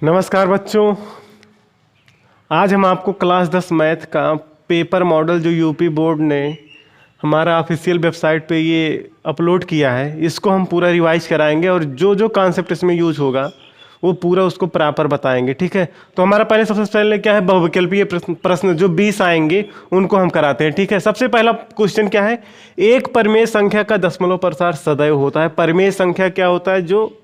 नमस्कार बच्चों, आज हम आपको क्लास 10 मैथ का पेपर मॉडल जो यूपी बोर्ड ने हमारा ऑफिशियल वेबसाइट पे ये अपलोड किया है, इसको हम पूरा रिवाइज कराएंगे और जो जो कॉन्सेप्ट इसमें यूज होगा वो पूरा उसको प्रॉपर बताएंगे। ठीक है, तो हमारा पहले सबसे पहले क्या है, बहुविकल्पीय प्रश्न जो 20 आएंगे उनको हम कराते हैं। ठीक है, सबसे पहला क्वेश्चन क्या है, एक परिमेय संख्या का दशमलव प्रसार सदैव होता है। परिमेय संख्या क्या होता है, जो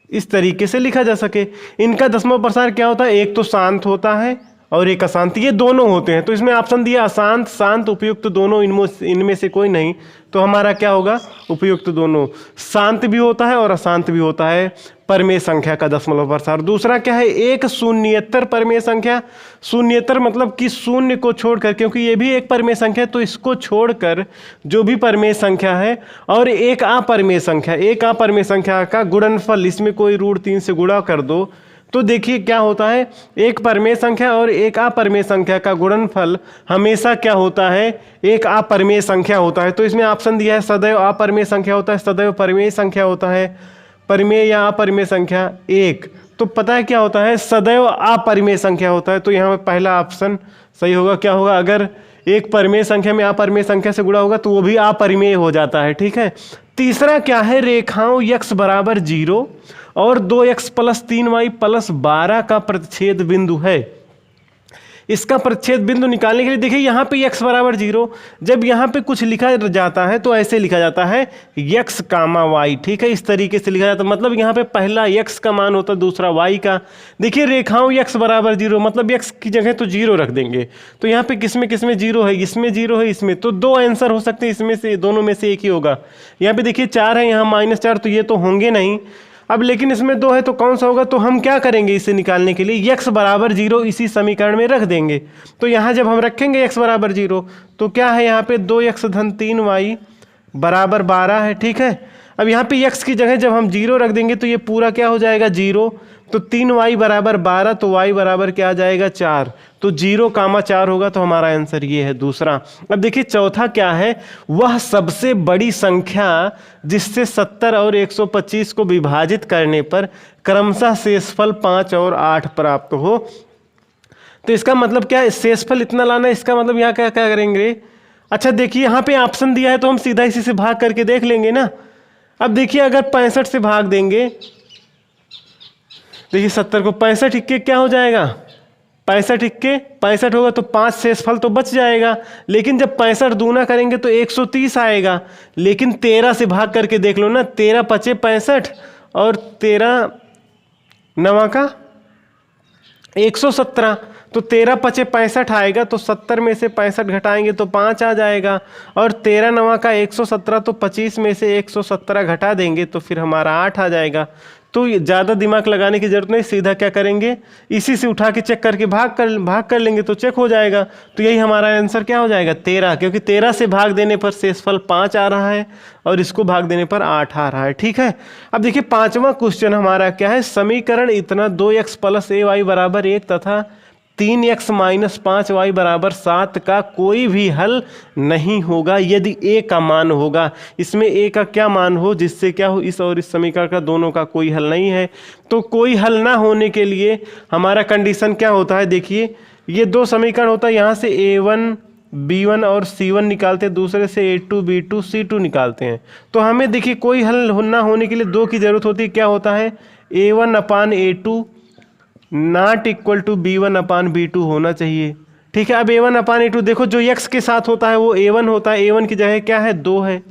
इस तरीके से लिखा जा सके। इनका दशमलव प्रसार क्या होता है, एक तो शांत होता है और एक अशांत, ये दोनों होते हैं। तो इसमें ऑप्शन दिया अशांत शांत उपयुक्त दोनों, इनमें से कोई नहीं, तो हमारा क्या होगा, उपयुक्त दोनों। शांत भी होता है और अशांत भी होता है परिमेय संख्या का दशमलव प्रसार। दूसरा क्या है, एक शून्येतर परिमेय संख्या। शून्येतर मतलब कि शून्य को छोड़कर, क्योंकि ये भी एक परिमेय संख्या है तो इसको छोड़कर जो भी परिमेय संख्या है, और एक अपरिमेय संख्या। एक अपरिमेय संख्या का गुणनफल, इसमें कोई √3 से गुणा कर दो तो देखिए क्या होता है, एक परिमेय संख्या और एक अपरिमेय संख्या का गुणनफल हमेशा क्या होता है, एक अपरिमेय संख्या होता है। तो इसमें ऑप्शन दिया है सदैव अपरिमेय संख्या होता है, सदैव परिमेय संख्या होता है, परिमेय या अपरिमेय संख्या एक। तो पता है क्या होता है, सदैव अपरिमेय संख्या होता है। तो यहाँ पे पहला ऑप्शन सही होगा। क्या होगा, अगर एक परिमेय संख्या में अपरिमेय संख्या से गुणा होगा तो वो भी अपरिमेय हो जाता है। ठीक है, तीसरा क्या है, रेखाओं x बराबर 0 और 2x + 3y + 12 का प्रतिच्छेद बिंदु है। इसका प्रतिच्छेद बिंदु निकालने के लिए देखिए यहाँ पे x बराबर 0, जब यहाँ पे कुछ लिखा जाता है तो ऐसे लिखा जाता है x, y। ठीक है, इस तरीके से लिखा जाता है, मतलब यहाँ पे पहला x का मान होता है, दूसरा y का। देखिए रेखाओं x बराबर 0 मतलब x की जगह तो 0 रख देंगे। तो यहाँ पे किसमें 0 है, इसमें 0 है, इसमें तो दो आंसर हो सकते हैं, इसमें से दोनों में से एक ही होगा। यहाँ पे देखिए 4 है, यहाँ -4, तो ये तो होंगे नहीं। अब लेकिन इसमें 2 है तो कौन सा होगा, तो हम क्या करेंगे इसे निकालने के लिए, x बराबर 0 इसी समीकरण में रख देंगे। तो यहाँ जब हम रखेंगे x बराबर 0 तो क्या है, यहाँ पे 2x - 3y बराबर 12 है। ठीक है, अब यहाँ पे x की जगह जब हम 0 रख देंगे तो ये पूरा क्या हो जाएगा, 0। तो 3y बराबर 12, तो y बराबर क्या आ जाएगा, 4। तो 0, 4 होगा, तो हमारा आंसर ये है दूसरा। अब देखिए चौथा क्या है, वह सबसे बड़ी संख्या जिससे 70 और 125 को विभाजित करने पर क्रमशः शेषफल 5 और 8 प्राप्त हो। तो इसका मतलब क्या है, शेषफल इतना लाना है, इसका मतलब यहाँ क्या क्या करेंगे। अच्छा देखिए यहाँ पे ऑप्शन दिया है तो हम सीधा इसी से भाग करके देख लेंगे ना। अब देखिए अगर 65 से भाग देंगे, देखिए 70 को 65 इक्के क्या हो जाएगा, 65 इक्के 65 होगा, तो 5 शेषफल तो बच जाएगा। लेकिन जब 65 दूना करेंगे तो 130 आएगा। लेकिन 13 से भाग करके देख लो ना, 13 × 5 = 65 और 13 × 9 = 117। तो 13 × 5 = 65 आएगा, तो 70 में से 65 घटाएंगे तो 5 आ जाएगा। और 13 × 9 = 117, तो 25 में से 117 घटा देंगे तो फिर हमारा 8 आ जाएगा। तो ज़्यादा दिमाग लगाने की जरूरत नहीं, सीधा क्या करेंगे, इसी से उठा के चेक करके भाग कर लेंगे तो चेक हो जाएगा। तो यही हमारा आंसर क्या हो जाएगा, 13, क्योंकि 13 से भाग देने पर शेषफल 5 आ रहा है और इसको भाग देने पर 8 आ रहा है। ठीक है, अब देखिए पांचवा क्वेश्चन हमारा क्या है, समीकरण इतना 2x + ay बराबर 1 तथा 3x - 5y बराबर 7 का कोई भी हल नहीं होगा यदि a का मान होगा। इसमें a का क्या मान हो जिससे क्या हो, इस और इस समीकरण का दोनों का कोई हल नहीं है। तो कोई हल ना होने के लिए हमारा कंडीशन क्या होता है, देखिए ये दो समीकरण होता है, यहाँ से a1 b1 और c1 निकालते हैं, दूसरे से a2 b2 c2 निकालते हैं। तो हमें देखिए कोई हल ना होने के लिए 2 की जरूरत होती है। क्या होता है, a1/a2 ≠ b1/b2 होना चाहिए। ठीक है, अब a1/a2 देखो, जो x के साथ होता है वो a1 होता है, a1 की जगह क्या है, 2 है,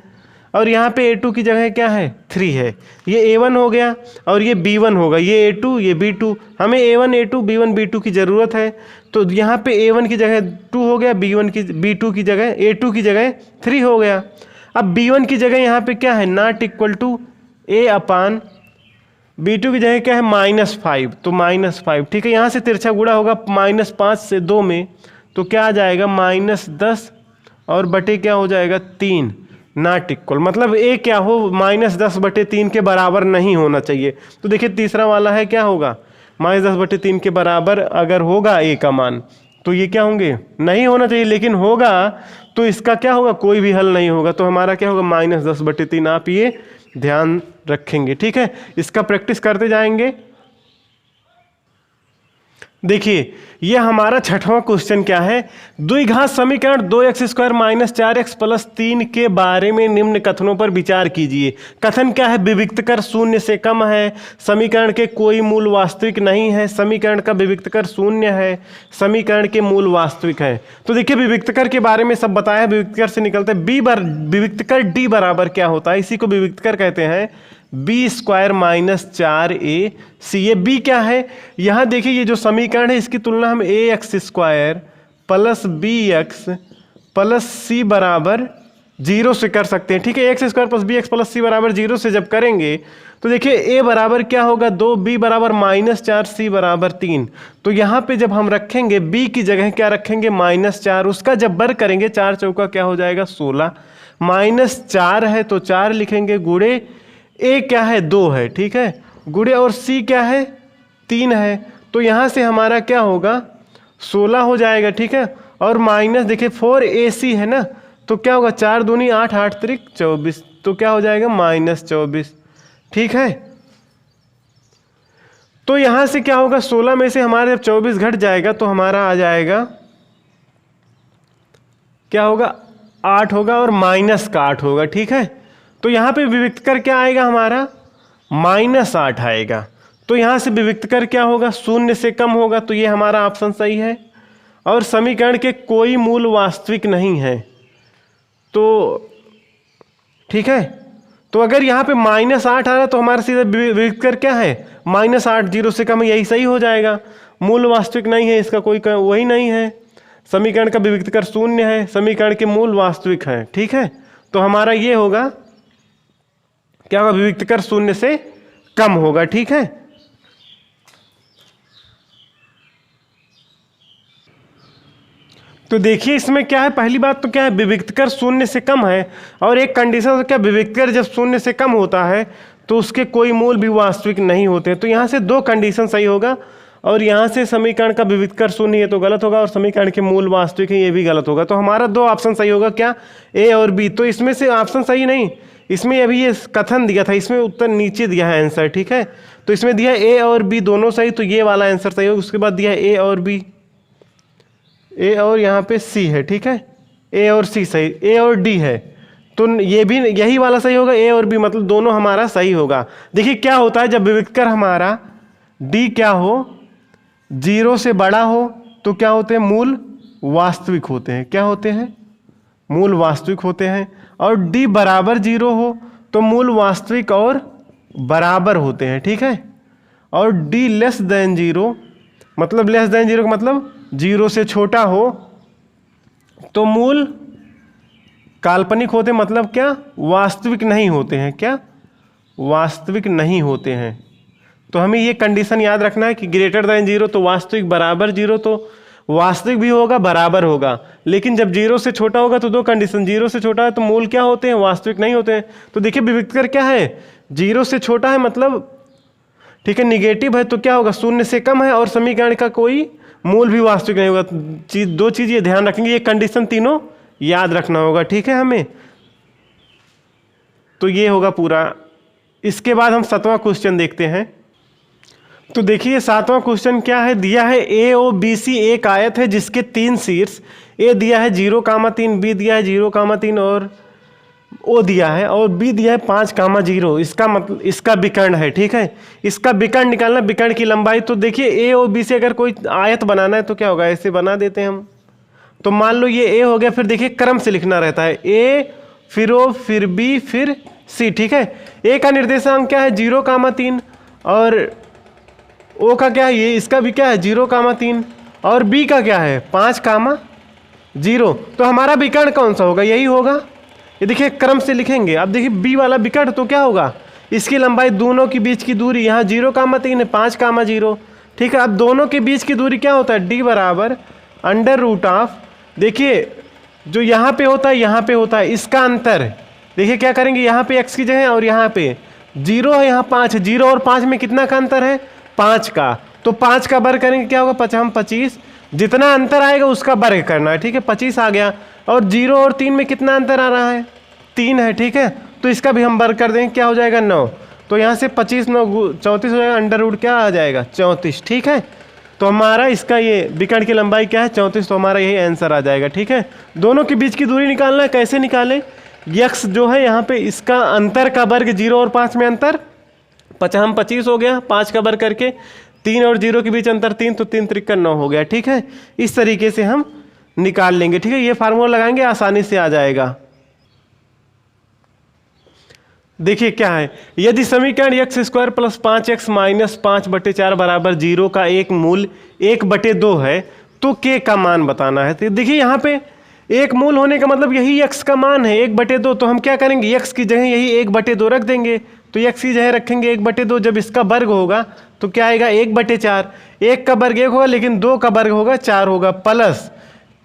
और यहाँ पे a2 की जगह क्या है, 3 है। ये a1 हो गया और ये b1 होगा, ये a2 ये b2। हमें a1 a2 b1 b2 की ज़रूरत है, तो यहाँ पे a1 की जगह 2 हो गया, b2 की जगह a2 की जगह 3 हो गया। अब b1 की जगह यहाँ पे क्या है, ≠ a/b2 की जगह क्या है, -5, तो -5। ठीक है, यहाँ से तिरछा गुणा होगा -5 से 2 में, तो क्या आ जाएगा, -10 और बटे क्या हो जाएगा, 3 ≠ मतलब a क्या हो, -10/3 के बराबर नहीं होना चाहिए। तो देखिए तीसरा वाला है, क्या होगा, -10/3 के बराबर अगर होगा a का मान तो ये क्या होंगे, नहीं होना चाहिए, लेकिन होगा तो इसका क्या होगा, कोई भी हल नहीं होगा। तो हमारा क्या होगा, -10/3। आप ये ध्यान रखेंगे। ठीक है, इसका प्रैक्टिस करते जाएंगे। देखिए ये हमारा छठवां क्वेश्चन क्या है, द्विघात समीकरण 2x² - 4x + 3 के बारे में निम्न कथनों पर विचार कीजिए। कथन क्या है, विविक्तकर शून्य से कम है, समीकरण के कोई मूल वास्तविक नहीं है, समीकरण का विविक्तकर शून्य है, समीकरण के मूल वास्तविक है। तो देखिए विविक्तकर के बारे में सब बताया है, विविक्तकर से निकलते हैं विविक्तकर d बराबर क्या होता है, इसी को विविक्तकर कहते हैं b² - 4ac। ये b क्या है, यहाँ देखिए ये जो समीकरण है इसकी तुलना हम ax² + bx + c बराबर 0 से कर सकते हैं। ठीक है, ax² + bx + c बराबर 0 से जब करेंगे तो देखिए a बराबर क्या होगा 2, b बराबर -4, c बराबर 3। तो यहाँ पे जब हम रखेंगे b की जगह क्या रखेंगे -4, उसका जब वर्ग करेंगे 4 चौका क्या हो जाएगा 16, -4 है तो 4 लिखेंगे, गुणे a क्या है 2 है, ठीक है, गुणे और c क्या है 3 है, तो यहाँ से हमारा क्या होगा 16 हो जाएगा। ठीक है, और माइनस देखिए 4ac है ना, तो क्या होगा 4 दूनी 8, 8 त्रिक 24, तो क्या हो जाएगा -24। ठीक है, तो यहाँ से क्या होगा 16 में से हमारे जब 24 घट जाएगा तो हमारा आ जाएगा क्या होगा 8 होगा और माइनस का 8 होगा। ठीक है, तो यहाँ पे विविक्तकर क्या आएगा हमारा -8 आएगा, तो यहाँ से विविक्तकर क्या होगा शून्य से कम होगा, तो ये हमारा ऑप्शन सही है। और समीकरण के कोई मूल वास्तविक नहीं है, तो ठीक है, तो अगर यहाँ पे -8 आ रहा है तो हमारा सीधा विविक्तकर क्या है -8, 0 से कम, यही सही हो जाएगा। मूल वास्तविक नहीं है, इसका कोई वही नहीं है, समीकरण का विविक्तकर शून्य है, समीकरण के मूल वास्तविक है। ठीक है, तो हमारा ये होगा क्या होगा विविक्तकर शून्य से कम होगा। ठीक है, तो देखिए इसमें क्या है, पहली बात तो क्या है विविक्तकर शून्य से कम है, और एक कंडीशन क्या विविक्तकर जब शून्य से कम होता है तो उसके कोई मूल भी वास्तविक नहीं होते, तो यहाँ से 2 कंडीशन सही होगा, और यहाँ से समीकरण का विविक्तकर शून्य है तो गलत होगा, और समीकरण के मूल वास्तविक है ये भी गलत होगा। तो हमारा 2 ऑप्शन सही होगा, क्या ए और बी। तो इसमें से ऑप्शन सही नहीं, इसमें अभी ये कथन दिया था, इसमें उत्तर नीचे दिया है आंसर। ठीक है, तो इसमें दिया ए और बी दोनों सही, तो ये वाला आंसर सही होगा। उसके बाद दिया है ए और बी, ए और यहाँ पे सी है। ठीक है, ए और सी सही, ए और डी है, तो ये भी यही वाला सही होगा, ए और बी, मतलब दोनों हमारा सही होगा। देखिए क्या होता है जब विविक्तकर हमारा डी क्या हो 0 से बड़ा हो तो क्या होते हैं मूल वास्तविक होते हैं, क्या होते हैं मूल वास्तविक होते हैं, और डी बराबर 0 हो तो मूल वास्तविक और बराबर होते हैं। ठीक है, और डी लेस देन 0 मतलब लेस देन 0 का मतलब 0 से छोटा हो तो मूल काल्पनिक होते, मतलब क्या वास्तविक नहीं होते हैं, क्या वास्तविक नहीं होते हैं। तो हमें ये कंडीशन याद रखना है कि ग्रेटर देन 0 तो वास्तविक, बराबर 0 तो वास्तविक भी होगा बराबर होगा, लेकिन जब 0 से छोटा होगा तो 2 कंडीशन, 0 से छोटा है तो मूल क्या होते हैं वास्तविक नहीं होते हैं। तो देखिए विविक्तकर क्या है 0 से छोटा है मतलब ठीक है निगेटिव है, तो क्या होगा शून्य से कम है, और समीकरण का कोई मूल भी वास्तविक नहीं होगा। 2 चीज़ ये ध्यान रखेंगे, ये कंडीशन तीनों याद रखना होगा। ठीक है हमें, तो ये होगा पूरा। इसके बाद हम 7वां क्वेश्चन देखते हैं। तो देखिए 7वां क्वेश्चन क्या है, दिया है ए ओ बी सी एक आयत है जिसके 3 शीर्ष, ए दिया है 0,3, बी दिया है 0,3 और ओ दिया है, और बी दिया है 5,0। इसका मतलब इसका विकर्ण है। ठीक है, इसका विकर्ण निकालना, विकर्ण की लंबाई। तो देखिए ए और बी से अगर कोई आयत बनाना है तो क्या होगा, ऐसे बना देते हैं हम। तो मान लो ये ए हो गया, फिर देखिए क्रम से लिखना रहता है, ए फिर ओ फिर बी फिर सी। ठीक है, ए का निर्देशांक क्या है 0,3, और ओ का क्या है ये, इसका भी क्या है 0,3, और बी का क्या है 5,0। तो हमारा विकर्ण कौन सा होगा, यही होगा। ये देखिए क्रम से लिखेंगे। अब देखिए बी वाला विकर्ण तो क्या होगा, इसकी लंबाई दोनों के बीच की दूरी, यहाँ 0,3 है 5,0। ठीक है, अब दोनों के बीच की दूरी क्या होता है, डी बराबर √, देखिए जो यहाँ पे होता है यहाँ पे होता है, इसका अंतर देखिए क्या करेंगे, यहाँ पे x की जगह और यहाँ पे 0 है, यहाँ 5 है, 0 और 5 में कितना का अंतर है 5 का, तो 5 का वर्ग करेंगे क्या होगा 25, जितना अंतर आएगा उसका वर्ग करना है। ठीक है, 25 आ गया, और 0 और 3 में कितना अंतर आ रहा है 3 है। ठीक है, तो इसका भी हम वर्ग कर देंगे, क्या हो जाएगा 9, तो यहाँ से 25 9 34 हो जाएगा, √, क्या आ जाएगा 34। ठीक है, तो हमारा इसका ये विकर्ण की लंबाई क्या है 34, तो हमारा यही आंसर आ जाएगा। ठीक है, दोनों के बीच की दूरी निकालना है, कैसे निकालें? यक्स जो है यहाँ पे इसका अंतर का वर्ग 0 और 5 में अंतर 25 हो गया, 5 का वर्ग करके 3 और 0 के बीच अंतर 3, तो 3 त्रिक 9 हो गया। ठीक है, इस तरीके से हम निकाल लेंगे। ठीक है, ये फार्मूला लगाएंगे आसानी से आ जाएगा। देखिए क्या है, यदि समीकरण x square plus 5x minus 5/4 बराबर 0 का एक मूल 1/2 है तो k का मान बताना है। तो देखिए यहाँ पे एक मूल होने का मतलब यही x का मान है 1/2, तो हम क्या करेंगे x की जगह यही 1/2 रख देंगे। तो x की जगह रखेंगे 1/2, जब इसका वर्ग होगा तो क्या आएगा 1/4, 1 का वर्ग 1 होगा लेकिन 2 का वर्ग होगा 4 होगा, प्लस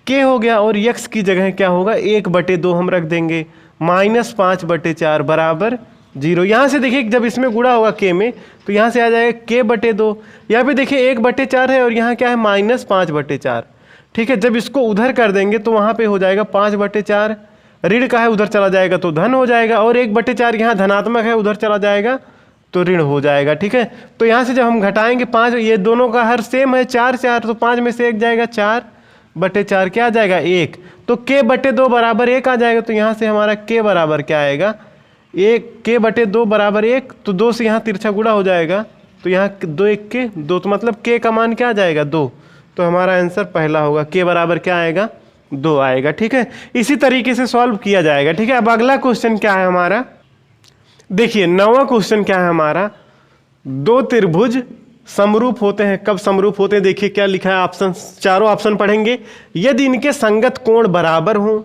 k हो गया और x की जगह क्या होगा 1/2 हम रख देंगे, माइनस 5/4 बराबर 0। यहाँ से देखिए जब इसमें गुणा होगा k में तो यहाँ से आ जाएगा k/2। यहाँ पे देखिए 1/4 है और यहाँ क्या है माइनस 5/4। ठीक है, जब इसको उधर कर देंगे तो वहाँ पे हो जाएगा 5/4, ऋण का है उधर चला जाएगा तो धन हो जाएगा, और 1/4 यहाँ धनात्मक है उधर चला जाएगा तो ऋण हो जाएगा। ठीक है, तो यहाँ से जब हम घटाएंगे 5, ये दोनों का हर सेम है 4 4, तो 5 में से 1 जाएगा, 4/4 क्या आ जाएगा 1, तो k/2 बराबर 1 आ जाएगा। तो यहाँ से हमारा k बराबर क्या आएगा 1, k/2 बराबर 1, तो 2 से यहाँ तिरछा गुणा हो जाएगा, तो यहाँ 2 1 के 2, तो मतलब k का मान क्या आ जाएगा 2, तो हमारा आंसर पहला होगा, k बराबर क्या आएगा 2 आएगा। ठीक है, इसी तरीके से सॉल्व किया जाएगा। ठीक है, अब अगला क्वेश्चन क्या है हमारा, देखिए 9वां क्वेश्चन क्या है हमारा, दो त्रिभुज समरूप होते हैं, कब समरूप होते हैं? देखिए क्या लिखा है, ऑप्शन चारों ऑप्शन पढ़ेंगे। यदि इनके संगत कोण बराबर हों,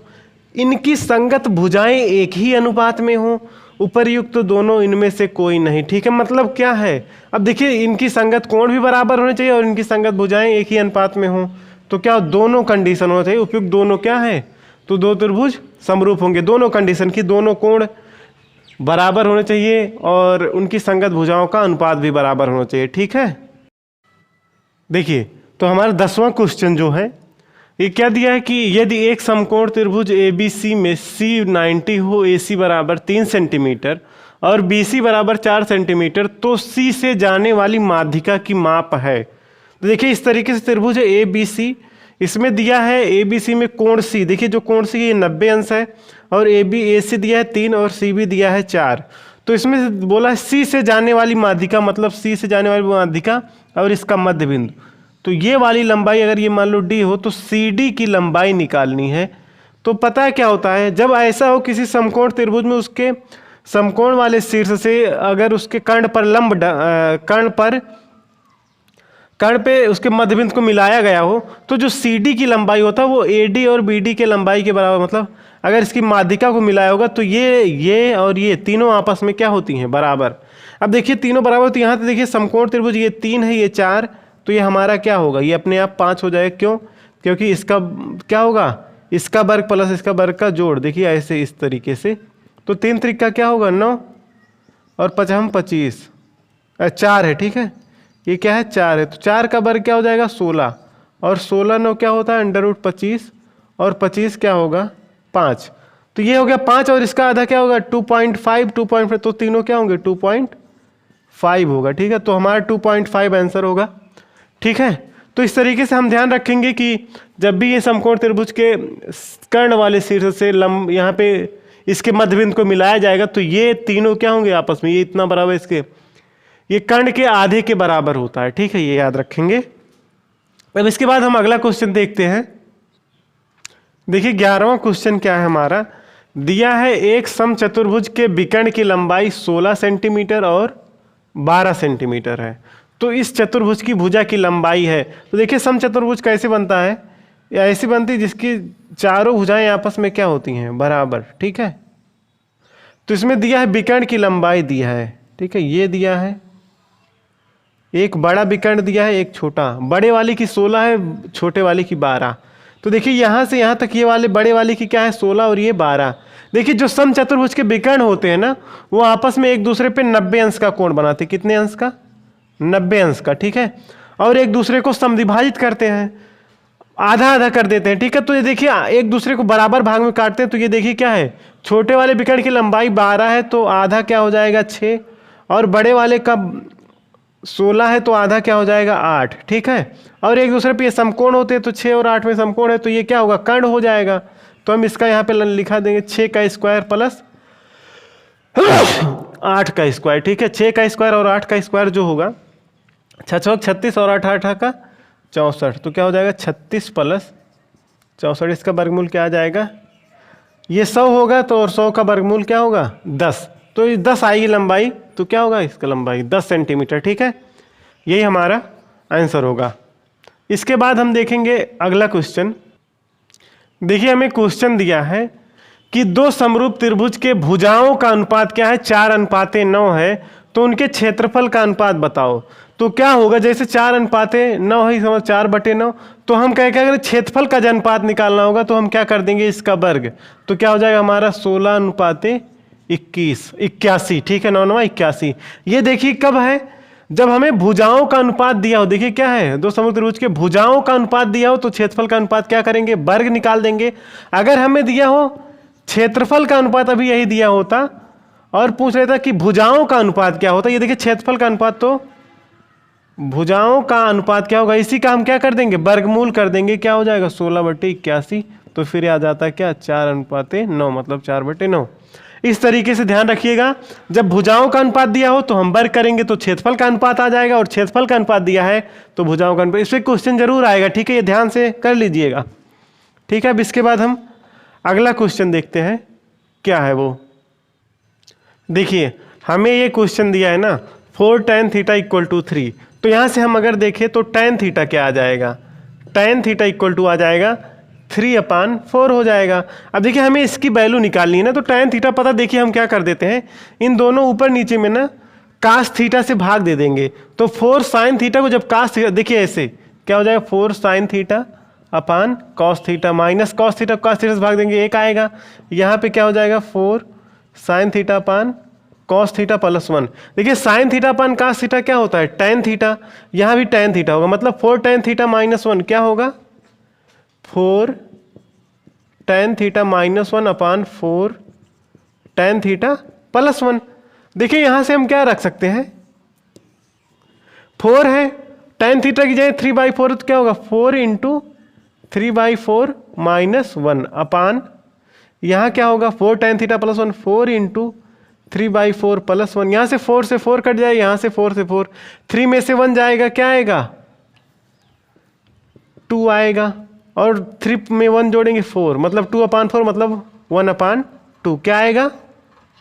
इनकी संगत भुजाएं एक ही अनुपात में हों, उपर्युक्त तो दोनों इनमें से कोई नहीं। ठीक है, मतलब क्या है, अब देखिए इनकी संगत कोण भी बराबर होने चाहिए और इनकी संगत भुजाएं एक ही अनुपात में हों, तो क्या दोनों कंडीशन होना चाहिए, उपयुक्त दोनों क्या है, तो दो त्रिभुज समरूप होंगे, दोनों कंडीशन की, दोनों कोण बराबर होने चाहिए और उनकी संगत भुजाओं का अनुपात भी बराबर होना चाहिए। ठीक है, देखिए तो हमारा 10वां क्वेश्चन जो है ये क्या दिया है कि यदि एक समकोण त्रिभुज ABC में C 90 हो, AC बराबर 3 सेंटीमीटर और BC बराबर 4 सेंटीमीटर, तो C से जाने वाली माध्यिका की माप है। तो देखिए इस तरीके से त्रिभुज है ABC, इसमें दिया है ABC में कोण C, देखिए जो कोण C है ये 90 अंश है और AC दिया है 3 और CB दिया है 4। तो इसमें से बोला है C से जाने वाली माध्यिका, मतलब C से जाने वाली माध्यिका और इसका मध्य बिंदु, तो ये वाली लंबाई अगर ये मान लो D हो तो CD की लंबाई निकालनी है। तो पता है क्या होता है, जब ऐसा हो किसी समकोण त्रिभुज में उसके समकोण वाले शीर्ष से अगर उसके कर्ण पर लंब कर्ण पे उसके मध्य बिंदु को मिलाया गया हो, तो जो CD की लंबाई होता है वो AD और BD के लंबाई के बराबर, मतलब अगर इसकी माध्यिका को मिलाया होगा तो ये और ये तीनों आपस में क्या होती हैं बराबर। अब देखिए तीनों बराबर, तो यहाँ पे देखिए समकोण त्रिभुज ये 3 है ये 4, तो ये हमारा क्या होगा, ये अपने आप 5 हो जाएगा। क्यों? क्योंकि इसका क्या होगा, इसका वर्ग प्लस इसका वर्ग का जोड़, देखिए ऐसे इस तरीके से, तो 3 त्रिक का क्या होगा 9 और 5 25, 4 है। ठीक है, ये क्या है 4 है, तो 4 का वर्ग क्या हो जाएगा 16 और 16 9 क्या होता है √25 और 25 क्या होगा 5, तो ये हो गया 5 और इसका आधा क्या होगा 2.5, तो तीनों क्या होंगे 2.5 होगा। ठीक है, तो हमारा 2.5 आंसर होगा। ठीक है, तो इस तरीके से हम ध्यान रखेंगे कि जब भी ये समकोण त्रिभुज के कर्ण वाले शीर्ष से लंब यहाँ पे इसके मध्य बिंदु को मिलाया जाएगा तो ये तीनों क्या होंगे आपस में, ये इतना बराबर इसके, ये कर्ण के आधे के बराबर होता है। ठीक है, ये याद रखेंगे। अब इसके बाद हम अगला क्वेश्चन देखते हैं। देखिए 11वां क्वेश्चन क्या है हमारा, दिया है एक समचतुर्भुज के विकर्ण की लंबाई 16 सेंटीमीटर और 12 सेंटीमीटर है, तो इस चतुर्भुज की भुजा की लंबाई है। तो देखिए समचतुर्भुज कैसे बनता है, ऐसी बनती है जिसकी चारों भुजाएं आपस में क्या होती हैं बराबर। ठीक है, तो इसमें दिया है विकर्ण की लंबाई दिया है। ठीक है, ये दिया है, एक बड़ा विकर्ण दिया है एक छोटा, बड़े वाली की 16 है छोटे वाली की 12। तो देखिए यहाँ से यहाँ तक ये वाले बड़े वाली की क्या है 16 और ये 12। देखिए जो समचतुर्भुज के विकर्ण होते हैं ना वो आपस में एक दूसरे पे 90 अंश का कोण बनाते हैं। कितने अंश का 90 अंश का। ठीक है, और एक दूसरे को समद्विभाजित करते हैं, आधा आधा कर देते हैं। ठीक है, तो ये देखिए एक दूसरे को बराबर भाग में काटते हैं, तो ये देखिए क्या है, छोटे वाले विकर्ण की लंबाई 12 है तो आधा क्या हो जाएगा 6 और बड़े वाले का 16 है तो आधा क्या हो जाएगा 8, ठीक है। और एक दूसरे पे ये समकोण होते हैं तो 6 और 8 में समकोण है तो ये क्या होगा कर्ण हो जाएगा। तो हम इसका यहाँ पे लिखा देंगे 6 का स्क्वायर प्लस 8 का स्क्वायर, ठीक है। 6 का स्क्वायर और 8 का स्क्वायर जो होगा 6 6 36 और 8 8 का 64, तो क्या हो जाएगा 36 प्लस 64, इसका वर्गमूल क्या आ जाएगा, ये 100 होगा तो और 100 का वर्गमूल क्या होगा 10, तो ये 10 आएगी लंबाई, तो क्या होगा इसका लंबाई 10 सेंटीमीटर, ठीक है। यही हमारा आंसर होगा। इसके बाद हम देखेंगे अगला क्वेश्चन। देखिए हमें क्वेश्चन दिया है कि दो समरूप त्रिभुज के भुजाओं का अनुपात क्या है, 4:9 है, तो उनके क्षेत्रफल का अनुपात बताओ। तो क्या होगा, जैसे 4:9 है, समझ 4/9, तो हम क्या अगर क्षेत्रफल का अनुपात निकालना होगा तो हम क्या कर देंगे इसका वर्ग, तो क्या हो जाएगा हमारा 16:21, ठीक है, 9 81। ये देखिए कब है, जब हमें भुजाओं का अनुपात दिया हो। देखिए क्या है, दो समरूप त्रिभुज के भुजाओं का अनुपात दिया हो तो क्षेत्रफल का अनुपात क्या करेंगे, वर्ग निकाल देंगे। अगर हमें दिया हो क्षेत्रफल का अनुपात, अभी यही दिया होता और पूछ रहा था कि भुजाओं का अनुपात क्या होता, ये देखिए क्षेत्रफल का अनुपात, तो भुजाओं का अनुपात क्या होगा, इसी का हम क्या कर देंगे वर्गमूल कर देंगे, क्या हो जाएगा 16/81, तो फिर आ जाता है क्या 4:9, मतलब 4/9। इस तरीके से ध्यान रखिएगा, जब भुजाओं का अनुपात दिया हो तो हम वर्ग करेंगे तो क्षेत्रफल का अनुपात आ जाएगा, और क्षेत्रफल का अनुपात दिया है तो भुजाओं का अनुपात, इससे क्वेश्चन जरूर आएगा, ठीक है, ये ध्यान से कर लीजिएगा, ठीक है। अब इसके बाद हम अगला क्वेश्चन देखते हैं क्या है वो। देखिए हमें ये क्वेश्चन दिया है ना 4 tan थीटा = 3, तो यहाँ से हम अगर देखें तो tan थीटा क्या आ जाएगा, tan थीटा = आ जाएगा 3/4 हो जाएगा। अब देखिए हमें इसकी वैल्यू निकालनी है ना, तो tan थीटा पता, देखिए हम क्या कर देते हैं, इन दोनों ऊपर नीचे में ना cos थीटा से भाग दे देंगे, तो 4 sin थीटा को जब cos थीटा, देखिए ऐसे क्या हो जाएगा 4 sin theta upon cos theta, minus cos theta cos theta से भाग देंगे 1 आएगा, यहाँ पे क्या हो जाएगा 4 sin theta upon cos theta +1। देखिए sin theta upon cos theta क्या होता है tan थीटा, यहाँ भी tan थीटा होगा, मतलब 4 tan थीटा -1 क्या होगा 4 tan थीटा -1 अपान 4 tan थीटा +1। देखिए यहाँ से हम क्या रख सकते हैं, 4 है, tan थीटा की जगह 3/4 तो क्या होगा 4 × 3/4 -1 अपान, यहाँ क्या होगा 4 tan थीटा +1 4 × 3/4 +1, यहाँ से 4 से 4 कट जाए, यहाँ से 4 से 4, 3 में से 1 जाएगा, क्या आएगा 2 आएगा, और 3 में 1 जोड़ेंगे 4, मतलब 2/4 मतलब 1/2, क्या आएगा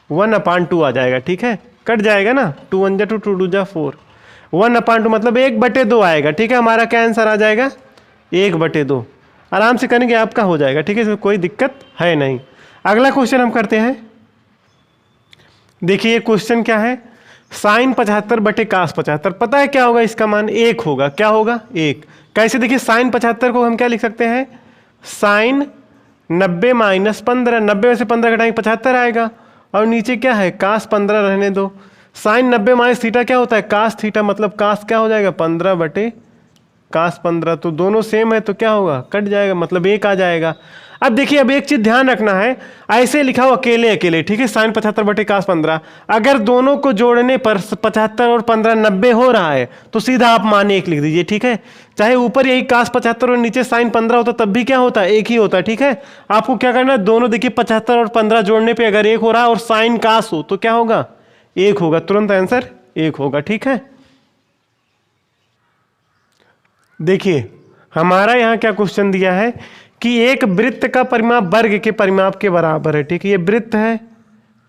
1/2 आ जाएगा, ठीक है, कट जाएगा ना, 2 1 जा 2 2 2 जा 4, 1/2 मतलब 1/2 आएगा, ठीक है। हमारा क्या आंसर आ जाएगा 1/2, आराम से करेंगे आपका हो जाएगा, ठीक है, इसमें कोई दिक्कत है नहीं। अगला क्वेश्चन हम करते हैं। देखिए ये क्वेश्चन क्या है, sin 75/cos 75, पता है क्या होगा, इसका मान 1 होगा, क्या होगा 1। कैसे, देखिए sin 75 को हम क्या लिख सकते हैं, sin 90 - 15, 90 में से 15 घटाएंगे 75 आएगा, और नीचे क्या है cos 15 रहने दो, sin 90 - थीटा क्या होता है cos थीटा, मतलब cos क्या हो जाएगा 15/cos 15, तो दोनों सेम है तो क्या होगा कट जाएगा, मतलब 1 आ जाएगा। अब देखिए अब एक चीज ध्यान रखना है, ऐसे लिखा हो अकेले अकेले, ठीक है, sin 75/cos 15, अगर दोनों को जोड़ने पर 75 और 15 90 हो रहा है तो सीधा आप मान 1 लिख दीजिए, ठीक है। चाहे ऊपर यही cos 75 और नीचे sin 15 होता तब भी क्या होता है 1 ही होता है, ठीक है। आपको क्या करना है, दोनों देखिए 75 और 15 जोड़ने पर अगर 1 हो रहा है और sin cos हो तो क्या होगा 1 होगा, तुरंत आंसर 1 होगा, ठीक है। देखिए हमारा यहाँ क्या क्वेश्चन दिया है कि एक वृत्त का परिमाप वर्ग के परिमाप के बराबर है, ठीक है, ये वृत्त है,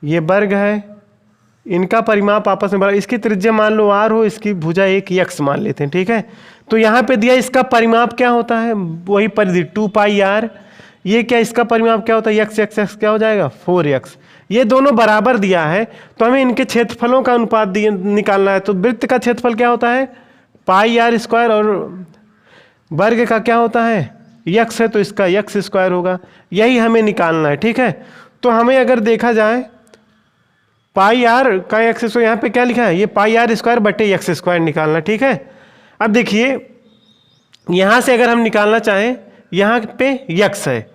ये वर्ग है, इनका परिमाप आपस में बराबर, इसकी त्रिज्या मान लो r हो, इसकी भुजा एक x मान लेते हैं, ठीक है। तो यहाँ पे दिया इसका परिमाप क्या होता है, वही परिधि 2πr, ये क्या इसका परिमाप क्या होता है x x x क्या हो जाएगा 4x, ये दोनों बराबर दिया है, तो हमें इनके क्षेत्रफलों का अनुपात निकालना है। तो वृत्त का क्षेत्रफल क्या होता है πr², और वर्ग का क्या होता है x है तो इसका x² होगा, यही हमें निकालना है, ठीक है। तो हमें अगर देखा जाए πr का x², यहाँ पे क्या लिखा है, ये πr²/x² निकालना, ठीक है। अब देखिए यहाँ से अगर हम निकालना चाहें, यहाँ पे x है,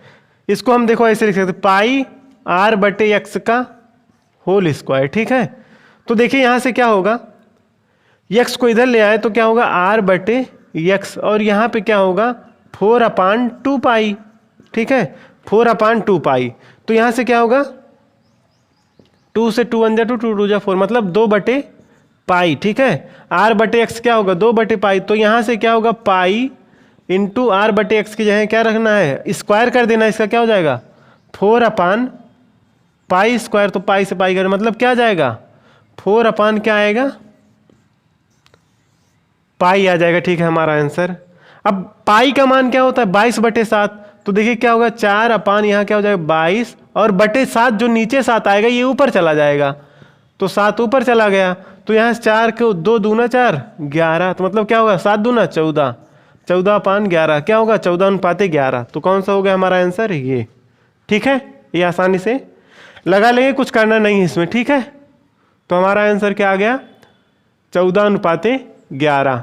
इसको हम देखो ऐसे लिख सकते πr/x², ठीक है। तो देखिए यहाँ से क्या होगा, यक्स को इधर ले आए तो क्या होगा आर बटे यक्स, और यहाँ पे क्या होगा 4/2 पाई। ठीक है, 4/2 पाई। तो यहाँ से क्या होगा 2 से 2 1 जा 2, 2 2 जा 4, मतलब 2 बटे पाई। ठीक है, आर बटे एक्स क्या होगा 2 बटे पाई। तो यहाँ से क्या होगा पाई इंटू आर बटे एक्स की जगह क्या रखना है स्क्वायर कर देना, इसका क्या हो जाएगा 4/पाई स्क्वायर। तो पाई से पाई कर मतलब क्या जाएगा 4/ क्या आएगा पाई आ जाएगा। ठीक है, हमारा आंसर। अब पाई का मान क्या होता है 22/7, तो देखिए क्या होगा 4/ यहाँ क्या हो जाएगा 22, और बटे 7 जो नीचे 7 आएगा ये ऊपर चला जाएगा, तो 7 ऊपर चला गया। तो यहाँ 4 को 2 दूना 4 11, तो मतलब क्या होगा 7 दूना 14, 14/11 क्या होगा 14/11। तो कौन सा हो गया हमारा आंसर ये। ठीक है, ये आसानी से लगा लेंगे, कुछ करना नहीं है इसमें। ठीक है, तो हमारा आंसर क्या आ गया 14/11।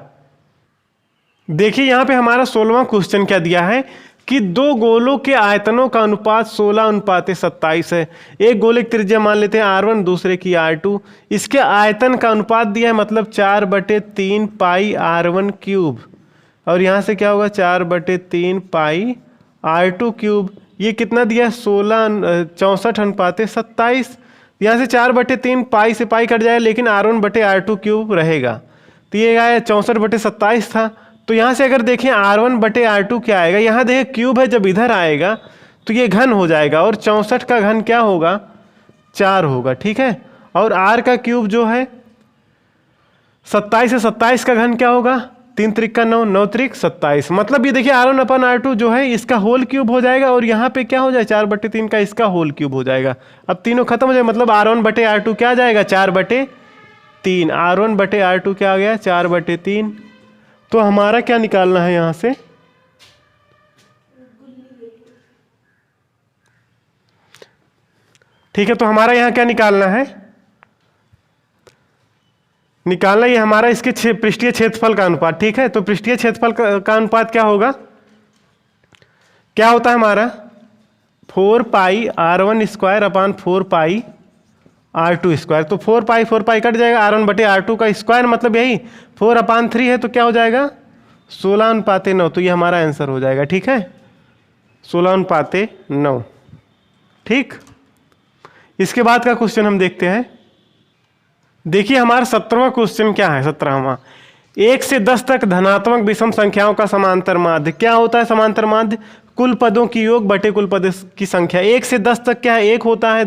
देखिए यहाँ पे हमारा 16वां क्वेश्चन क्या दिया है कि दो गोलों के आयतनों का अनुपात 16:27 है। एक गोले की त्रिज्या मान लेते हैं R1, दूसरे की R2। इसके आयतन का अनुपात दिया है मतलब 4/3 पाई R1 क्यूब, और यहाँ से क्या होगा 4/3 पाई R2 क्यूब। ये कितना दिया है 64:27। यहाँ से 4/3 पाई से पाई कट जाएगा, लेकिन R1/R2 क्यूब रहेगा, तो ये आया 64/27 था। तो यहाँ से अगर देखें R1/R2 क्या आएगा, यहाँ देखें क्यूब है, जब इधर आएगा तो ये घन हो जाएगा, और 64 का घन क्या होगा 4 होगा। ठीक है, और R का क्यूब जो है 27 से 27 का घन क्या होगा 3 त्रिक 9, 9 त्रिक 27, मतलब ये देखिए R1/R2 जो है इसका होल क्यूब हो जाएगा, और यहाँ पे क्या हो जाए 4/3 का इसका होल क्यूब हो जाएगा। अब तीनों खत्म हो जाए, मतलब R1/R2 क्या आ जाएगा 4/3, R1/R2 क्या आ गया 4/3। तो हमारा क्या निकालना है यहां से ठीक है, तो हमारा यहां क्या निकालना है ये हमारा इसके पृष्ठीय क्षेत्रफल का अनुपात। ठीक है, तो पृष्ठीय क्षेत्रफल का अनुपात क्या होगा, क्या होता है हमारा 4 पाई R1 स्क्वायर अपॉन 4 पाई R2 स्क्वायर। तो 4 पाई कट जाएगा, R1/R2 का स्क्वायर मतलब यही 4/3 है, तो क्या हो जाएगा 16:9। तो ये हमारा आंसर हो जाएगा। ठीक है, 16:9। ठीक, इसके बाद का क्वेश्चन हम देखते हैं। देखिए हमारा 17वां क्वेश्चन क्या है 17वां, 1 से 10 तक धनात्मक विषम संख्याओं का समांतर माध्य। क्या होता है समांतर माध्य, कुल पदों की योग बटे कुल पदों की संख्या। 1 से 10 तक क्या है, एक होता है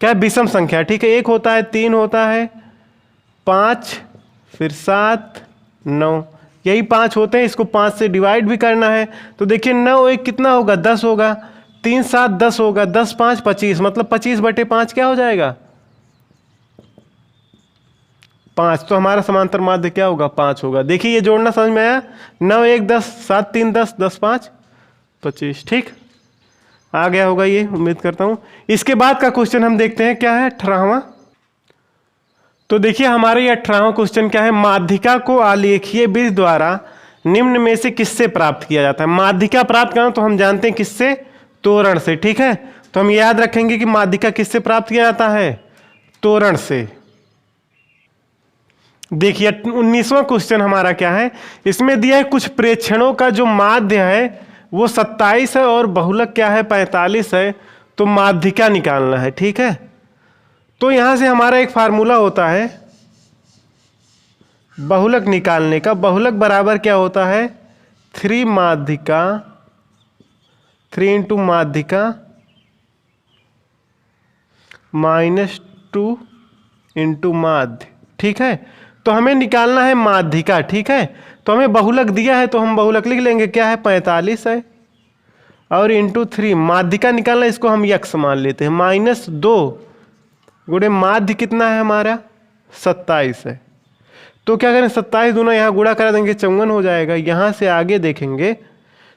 क्या विषम संख्या। ठीक है, 1 होता है 3 होता है 5 फिर 7 9, यही 5 होते हैं। इसको 5 से डिवाइड भी करना है, तो देखिए 9 1 कितना होगा 10 होगा, 3 7 10 होगा, 10 5 25, मतलब 25/5 क्या हो जाएगा 5। तो हमारा समांतर माध्य क्या होगा 5 होगा। देखिए ये जोड़ना समझ में आया, 9 1 10 7 3 10 10 5 25। ठीक, आ गया होगा ये, उम्मीद करता हूं। इसके बाद का क्वेश्चन हम देखते हैं क्या है 18वां। तो देखिए हमारे ये 18वां क्वेश्चन क्या है, माध्यिका को आलेखीय विधि द्वारा निम्न में से किससे प्राप्त किया जाता है। माध्यिका प्राप्त करना तो हम जानते हैं किससे, तोरण से। ठीक है, तो हम याद रखेंगे कि माध्यिका किससे प्राप्त किया जाता है, तोरण से। देखिए 19वां क्वेश्चन हमारा क्या है, इसमें दिया है कुछ प्रेक्षणों का जो माध्य है वो 27 है और बहुलक क्या है 45 है, तो माध्यिका निकालना है। ठीक है, तो यहां से हमारा एक फार्मूला होता है बहुलक निकालने का। बहुलक बराबर क्या होता है 3 माध्यिका 3 × माध्यिका -2 × माध्य। ठीक है, तो हमें निकालना है माध्यिका। ठीक है, तो हमें बहुलक दिया है तो हम बहुलक लिख लेंगे, क्या है 45 है और इंटू 3 माध्यिका निकालना, इसको हम यक्स मान लेते हैं, -2 गुणे माध्य कितना है हमारा 27 है। तो क्या करें 27 दूना यहाँ गुणा करा देंगे 54 हो जाएगा। यहाँ से आगे देखेंगे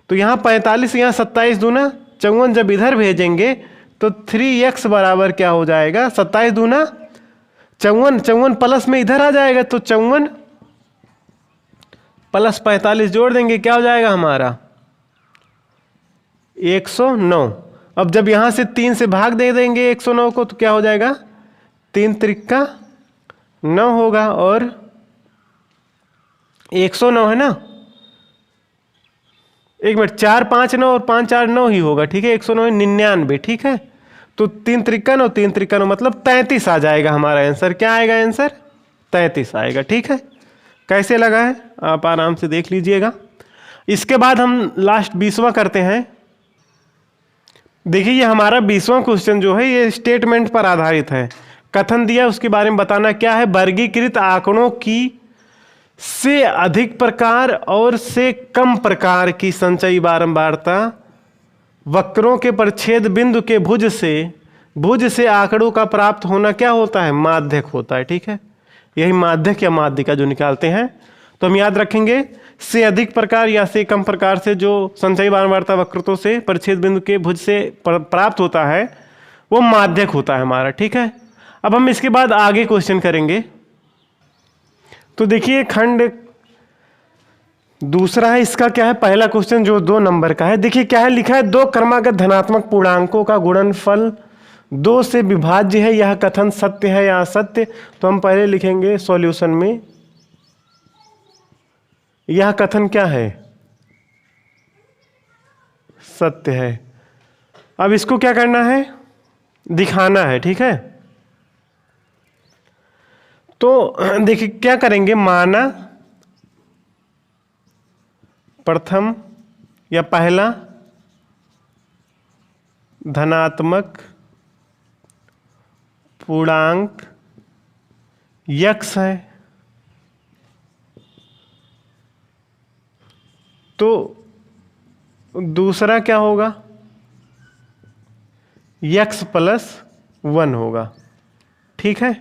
तो यहाँ 45 यहाँ 27 दूना 54, जब इधर भेजेंगे तो 3x बराबर क्या हो जाएगा 27 दूना 54, 54 प्लस में इधर आ जाएगा, तो 54 प्लस 45 जोड़ देंगे, क्या हो जाएगा हमारा 109। अब जब यहाँ से 3 से भाग दे देंगे 109 को, तो क्या हो जाएगा 3 त्रिक 9 होगा और 109 है ना, एक मिनट, 4 5 9 और 5 4 9 ही होगा, ठीक है। 109 99, ठीक है। तो 3 त्रिका 9 3 त्रिका 9 मतलब 33 आ जाएगा हमारा आंसर। क्या आएगा आंसर? 33 आएगा, ठीक है। कैसे लगा है आप आराम से देख लीजिएगा। इसके बाद हम लास्ट 20वां करते हैं। देखिए ये हमारा 20वां क्वेश्चन जो है ये स्टेटमेंट पर आधारित है। कथन दिया, उसके बारे में बताना क्या है। वर्गीकृत आंकड़ों की से अधिक प्रकार और से कम प्रकार की संचयी बारंबारता वक्रों के परिच्छेद बिंदु के भुज से आंकड़ों का प्राप्त होना क्या होता है? माध्यक होता है, ठीक है। यही माध्यक या माध्यिका जो निकालते हैं। तो हम याद रखेंगे से अधिक प्रकार या से कम प्रकार से जो संचयी बारंबारता वक्रतों से परिच्छेद बिंदु के भुज से प्राप्त होता है वो माध्यक होता है हमारा, ठीक है। अब हम इसके बाद आगे क्वेश्चन करेंगे। तो देखिए खंड दूसरा है, इसका क्या है? पहला क्वेश्चन जो 2 नंबर का है, देखिए क्या है लिखा है। 2 क्रमागत धनात्मक पूर्णांकों का गुणनफल 2 से विभाज्य है, यह कथन सत्य है या असत्य? तो हम पहले लिखेंगे सॉल्यूशन में यह कथन क्या है? सत्य है। अब इसको क्या करना है? दिखाना है, ठीक है। तो देखिए क्या करेंगे, माना प्रथम या पहला धनात्मक पूर्णांक x है, तो दूसरा क्या होगा? x + 1 होगा, ठीक है।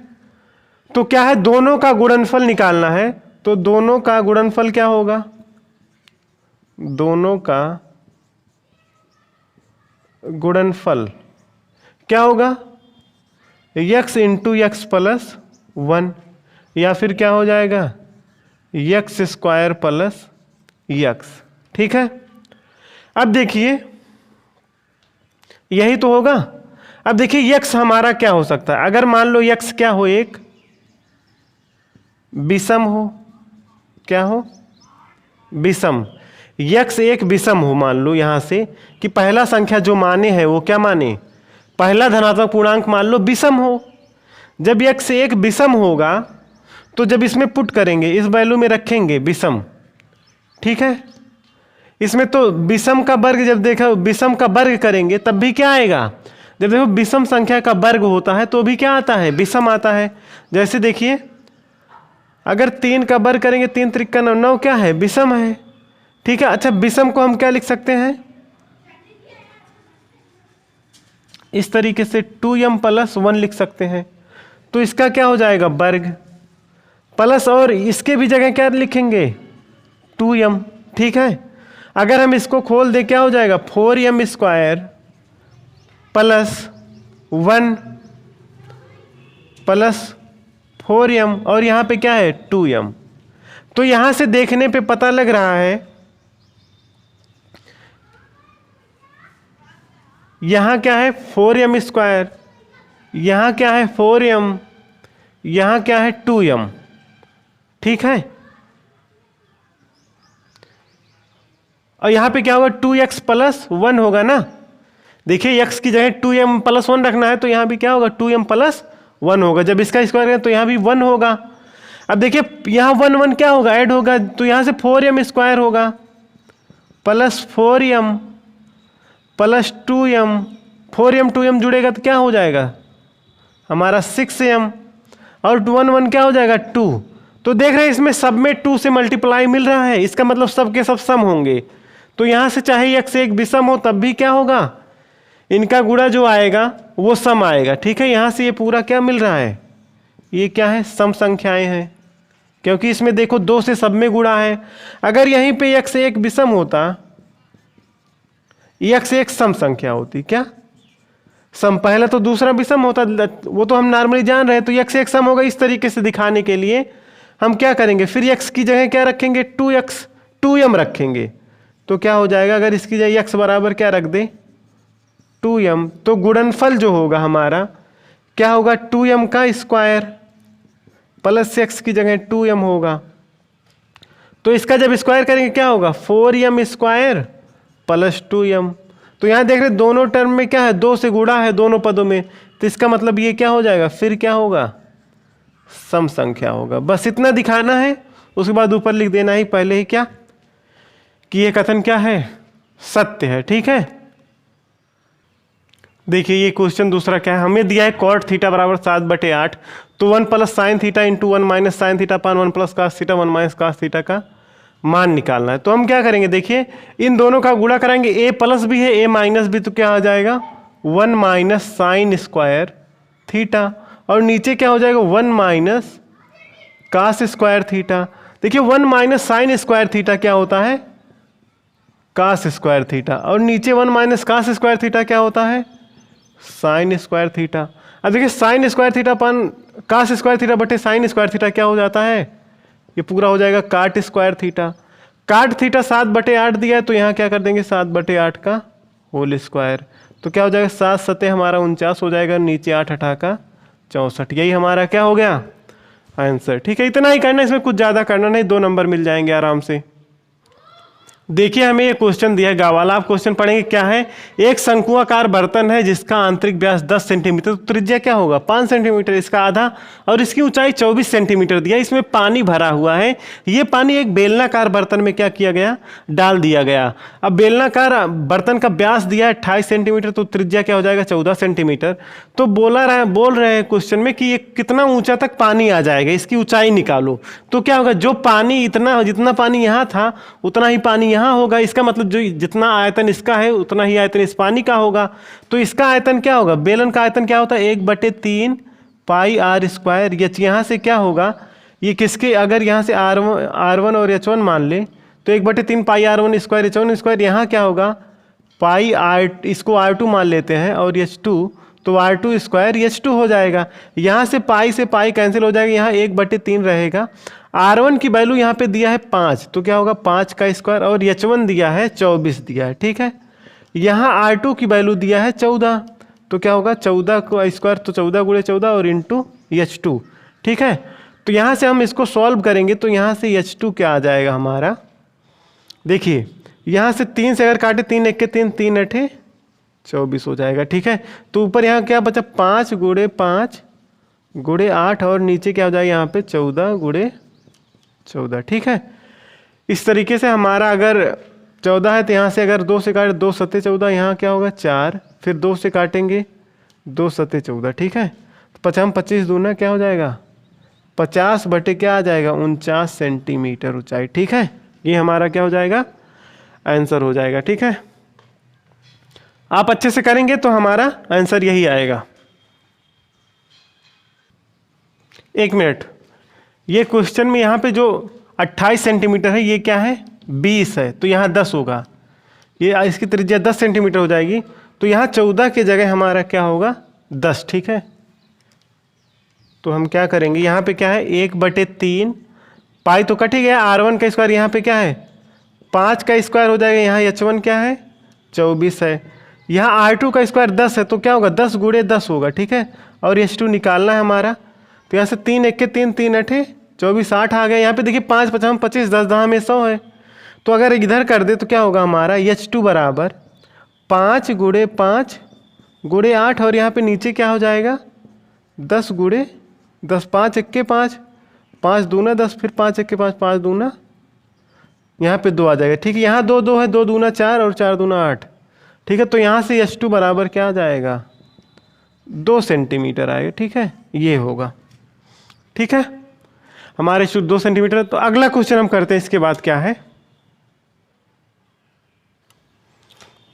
तो क्या है, दोनों का गुणनफल निकालना है। तो दोनों का गुणनफल क्या होगा? दोनों का गुणनफल क्या होगा? x × x + 1 या फिर क्या हो जाएगा? x² + x, ठीक है। अब देखिए यही तो होगा। अब देखिए x हमारा क्या हो सकता है? अगर मान लो x क्या हो, एक विषम हो। क्या हो? विषम। x एक विषम हो, मान लो यहां से कि पहला संख्या जो माने है वो क्या माने? पहला धनात्मक पूर्णांक मान लो विषम हो। जब x एक विषम होगा तो जब इसमें पुट करेंगे, इस वैल्यू में रखेंगे विषम, ठीक है। इसमें तो विषम का वर्ग, जब देखा विषम का वर्ग करेंगे तब भी क्या आएगा? जब देखो विषम संख्या का वर्ग होता है तो भी क्या आता है? विषम आता है। जैसे देखिए अगर 3 का वर्ग करेंगे, 3 त्रिका 9, 9 क्या है? विषम है, ठीक है। अच्छा विषम को हम क्या लिख सकते हैं? इस तरीके से 2m + 1 लिख सकते हैं। तो इसका क्या हो जाएगा? वर्ग प्लस, और इसके भी जगह क्या लिखेंगे? 2m, ठीक है। अगर हम इसको खोल दे क्या हो जाएगा? 4m² + 1 + 4m, और यहाँ पे क्या है? 2m। तो यहां से देखने पे पता लग रहा है यहां क्या है? 4m², यहां क्या है? 4m, यहां क्या है? 2m, ठीक है। और यहां पे क्या होगा? 2x + 1 होगा ना। देखिए x की जगह 2m + 1 रखना है तो यहां भी क्या होगा? 2m + 1 होगा। जब इसका स्क्वायर करें तो यहां भी 1 होगा। अब देखिए यहां 1 1 क्या होगा? ऐड होगा, तो यहां से 4m² होगा + 4m + 2m, 4m 2m जुड़ेगा तो क्या हो जाएगा हमारा? 6m, और 1 1 क्या हो जाएगा? 2। तो देख रहे हैं इसमें सब में 2 से मल्टीप्लाई मिल रहा है, इसका मतलब सब के सब सम होंगे। तो यहां से चाहे x एक विषम हो तब भी क्या होगा? इनका गुणा जो आएगा वो सम आएगा, ठीक है। यहां से ये पूरा क्या मिल रहा है? ये क्या है? सम संख्याएं हैं, क्योंकि इसमें देखो 2 से सब में गुणा है। अगर यहीं पे x एक विषम होता, x एक सम संख्या होती, क्या सम? पहला तो दूसरा विषम होता, वो तो हम नॉर्मली जान रहे हैं। तो x एक सम होगा। इस तरीके से दिखाने के लिए हम क्या करेंगे? फिर x की जगह क्या रखेंगे? 2m रखेंगे। तो क्या हो जाएगा? अगर इसकी जगह x बराबर क्या रख दे? 2m, तो गुणनफल जो होगा हमारा क्या होगा? 2m² + x की जगह 2m होगा। तो इसका जब स्क्वायर करेंगे क्या होगा, 4m स्क्वायर प्लस 2m। तो यहाँ देख रहे दोनों टर्म में क्या है, 2 से गुणा है दोनों पदों में, तो इसका मतलब ये क्या हो जाएगा, फिर क्या होगा, सम संख्या होगा। बस इतना दिखाना है, उसके बाद ऊपर लिख देना ही पहले ही क्या, कि ये कथन क्या है, सत्य है। ठीक है, देखिए ये क्वेश्चन दूसरा क्या है, हमें दिया है कॉट थीटा बराबर 7/8, तो 1 plus sine theta into 1 minus sine theta पान 1 plus cos theta 1 minus cos theta का मान निकालना है। तो हम क्या करेंगे, देखिए इन दोनों का गुणा कराएंगे, ए प्लस भी है ए माइनस भी, तो क्या आ जाएगा 1 माइनस साइन स्क्वायर थीटा, और नीचे क्या हो जाएगा 1 माइनस कास स्क्वायर थीटा। देखिए 1 माइनस साइन स्क्वायर थीटा क्या होता है, कास स्क्वायर थीटा, और नीचे 1 माइनस कास स्क्वायर थीटा क्या होता है, साइन स्क्वायर थीटा। अब देखिए साइन स्क्वायर थीटा पान कास स्क्वायर थीटा बटे साइन स्क्वायर थीटा क्या हो जाता है, ये पूरा हो जाएगा काट स्क्वायर थीटा। काट थीटा 7/8 दिया है, तो यहाँ क्या कर देंगे 7/8 का होल स्क्वायर, तो क्या हो जाएगा 7 सते हमारा 49 हो जाएगा, नीचे 8 8 का 64, यही हमारा क्या हो गया आंसर। ठीक है, इतना ही करना, इसमें कुछ ज़्यादा करना नहीं, 2 नंबर मिल जाएंगे आराम से। देखिए हमें ये क्वेश्चन दिया है गा वाला, आप क्वेश्चन पढ़ेंगे क्या है, एक शंकुआकार बर्तन है जिसका आंतरिक व्यास 10 सेंटीमीटर, तो त्रिज्या क्या होगा 5 सेंटीमीटर, इसका आधा, और इसकी ऊंचाई 24 सेंटीमीटर दिया। इसमें पानी भरा हुआ है, ये पानी एक बेलनाकार बर्तन में क्या किया गया, डाल दिया गया। अब बेलनाकार बर्तन का व्यास दिया है 28 सेंटीमीटर, तो त्रिज्या क्या हो जाएगा 14 सेंटीमीटर। तो बोल रहे हैं क्वेश्चन में कि ये कितना ऊंचा तक पानी आ जाएगा, इसकी ऊंचाई निकालो। तो क्या होगा, जो पानी जितना पानी यहाँ था उतना ही पानी यहाँ होगा, इसका मतलब जो जितना आयतन इसका है उतना ही आयतन इस पानी का होगा। तो इसका आयतन क्या होगा, बेलन का आयतन क्या होता है 1/3 पाई आर स्क्वायर। यहाँ से क्या होगा, ये किसके, अगर यहाँ से R1 और H1 मान ले तो 1/3 पाई R1 स्क्वायर H1 स्क्वायर, यहाँ क्या होगा पाई R, इसको R2 मान लेते हैं, और H2 तो R2 स्क्वायर H2 हो जाएगा। यहाँ से पाई कैंसिल हो जाएगा, यहाँ 1/3 रहेगा। R1 की वैल्यू यहाँ पे दिया है 5, तो क्या होगा 5 का स्क्वायर, और H1 दिया है 24 दिया है। ठीक है, यहाँ R2 की वैल्यू दिया है 14, तो क्या होगा 14 का स्क्वायर, तो 14 × 14 और इंटू H2। ठीक है, तो यहाँ से हम इसको सॉल्व करेंगे, तो यहाँ से H2 क्या आ जाएगा हमारा, देखिए यहाँ से 3 से अगर काटे 3 1 के 3 3 8 24 हो जाएगा। ठीक है, तो ऊपर यहाँ क्या बचा 5 × 5 × 8, और नीचे क्या हो जाएगा यहाँ पे 14 × 14। ठीक है, इस तरीके से हमारा अगर 14 है तो यहाँ से अगर 2 से काटे 2 सत्ते 14, यहाँ क्या होगा 4, फिर 2 से काटेंगे 2 सत्ते 14। ठीक है, तो 25 दूना क्या हो जाएगा 50 बटे क्या आ जाएगा 49 सेंटीमीटर ऊंचाई। ठीक है, ये हमारा क्या हो जाएगा आंसर हो जाएगा। ठीक है, आप अच्छे से करेंगे तो हमारा आंसर यही आएगा। 1 मिनट, ये क्वेश्चन में यहाँ पे जो 28 सेंटीमीटर है ये क्या है 20 है, तो यहाँ 10 होगा, ये इसकी त्रिज्या 10 सेंटीमीटर हो जाएगी, तो यहाँ 14 की जगह हमारा क्या होगा 10। ठीक है, तो हम क्या करेंगे, यहाँ पे क्या है 1/3 पाई तो कट ही गया, R1 का स्क्वायर यहाँ पे क्या है 5 का स्क्वायर हो जाएगा, यहाँ H1 क्या है 24 है, यहाँ R2 का स्क्वायर 10 है, तो क्या होगा 10 × 10 होगा। ठीक है, और H2 निकालना है हमारा, तो यहाँ से 3 1 के 3 3 8 24 8 आ गया। यहाँ पे देखिए 5 5 25 10 10 में 100 है, तो अगर इधर कर दे तो क्या होगा हमारा H2 बराबर 5 × 5 × 8, और यहाँ पे नीचे क्या हो जाएगा 10 × 10 5 1 के 5 5 दूना 10, फिर 5 1 के 5 5 दूना, यहाँ पे 2 आ जाएगा। ठीक है, यहाँ 2 2 है, 2 दूना 4 और 4 दूना 8। ठीक है, तो यहाँ से H2 बराबर क्या आ जाएगा 2 सेंटीमीटर आएगा। ठीक है, ये होगा। ठीक है, हमारे H2 2 सेंटीमीटर। तो अगला क्वेश्चन हम करते हैं, इसके बाद क्या है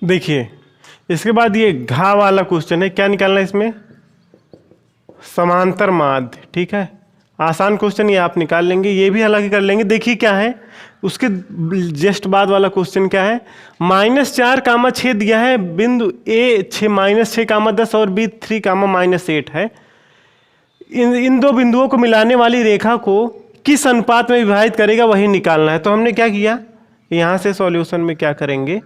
देखिए, इसके बाद ये घा वाला क्वेश्चन है, क्या निकालना है इसमें समांतर माध्य। ठीक है, आसान क्वेश्चन ये आप निकाल लेंगे, ये भी हालांकि कर लेंगे। देखिए क्या है उसके जस्ट बाद वाला क्वेश्चन क्या है, -4, 6 दिया है, बिंदु A -6, 10 और B 3, -8 है। इन दो बिंदुओं को मिलाने वाली रेखा को किस अनुपात में विभाजित करेगा वही निकालना है। तो हमने क्या किया, यहाँ से सॉल्यूशन में क्या करेंगे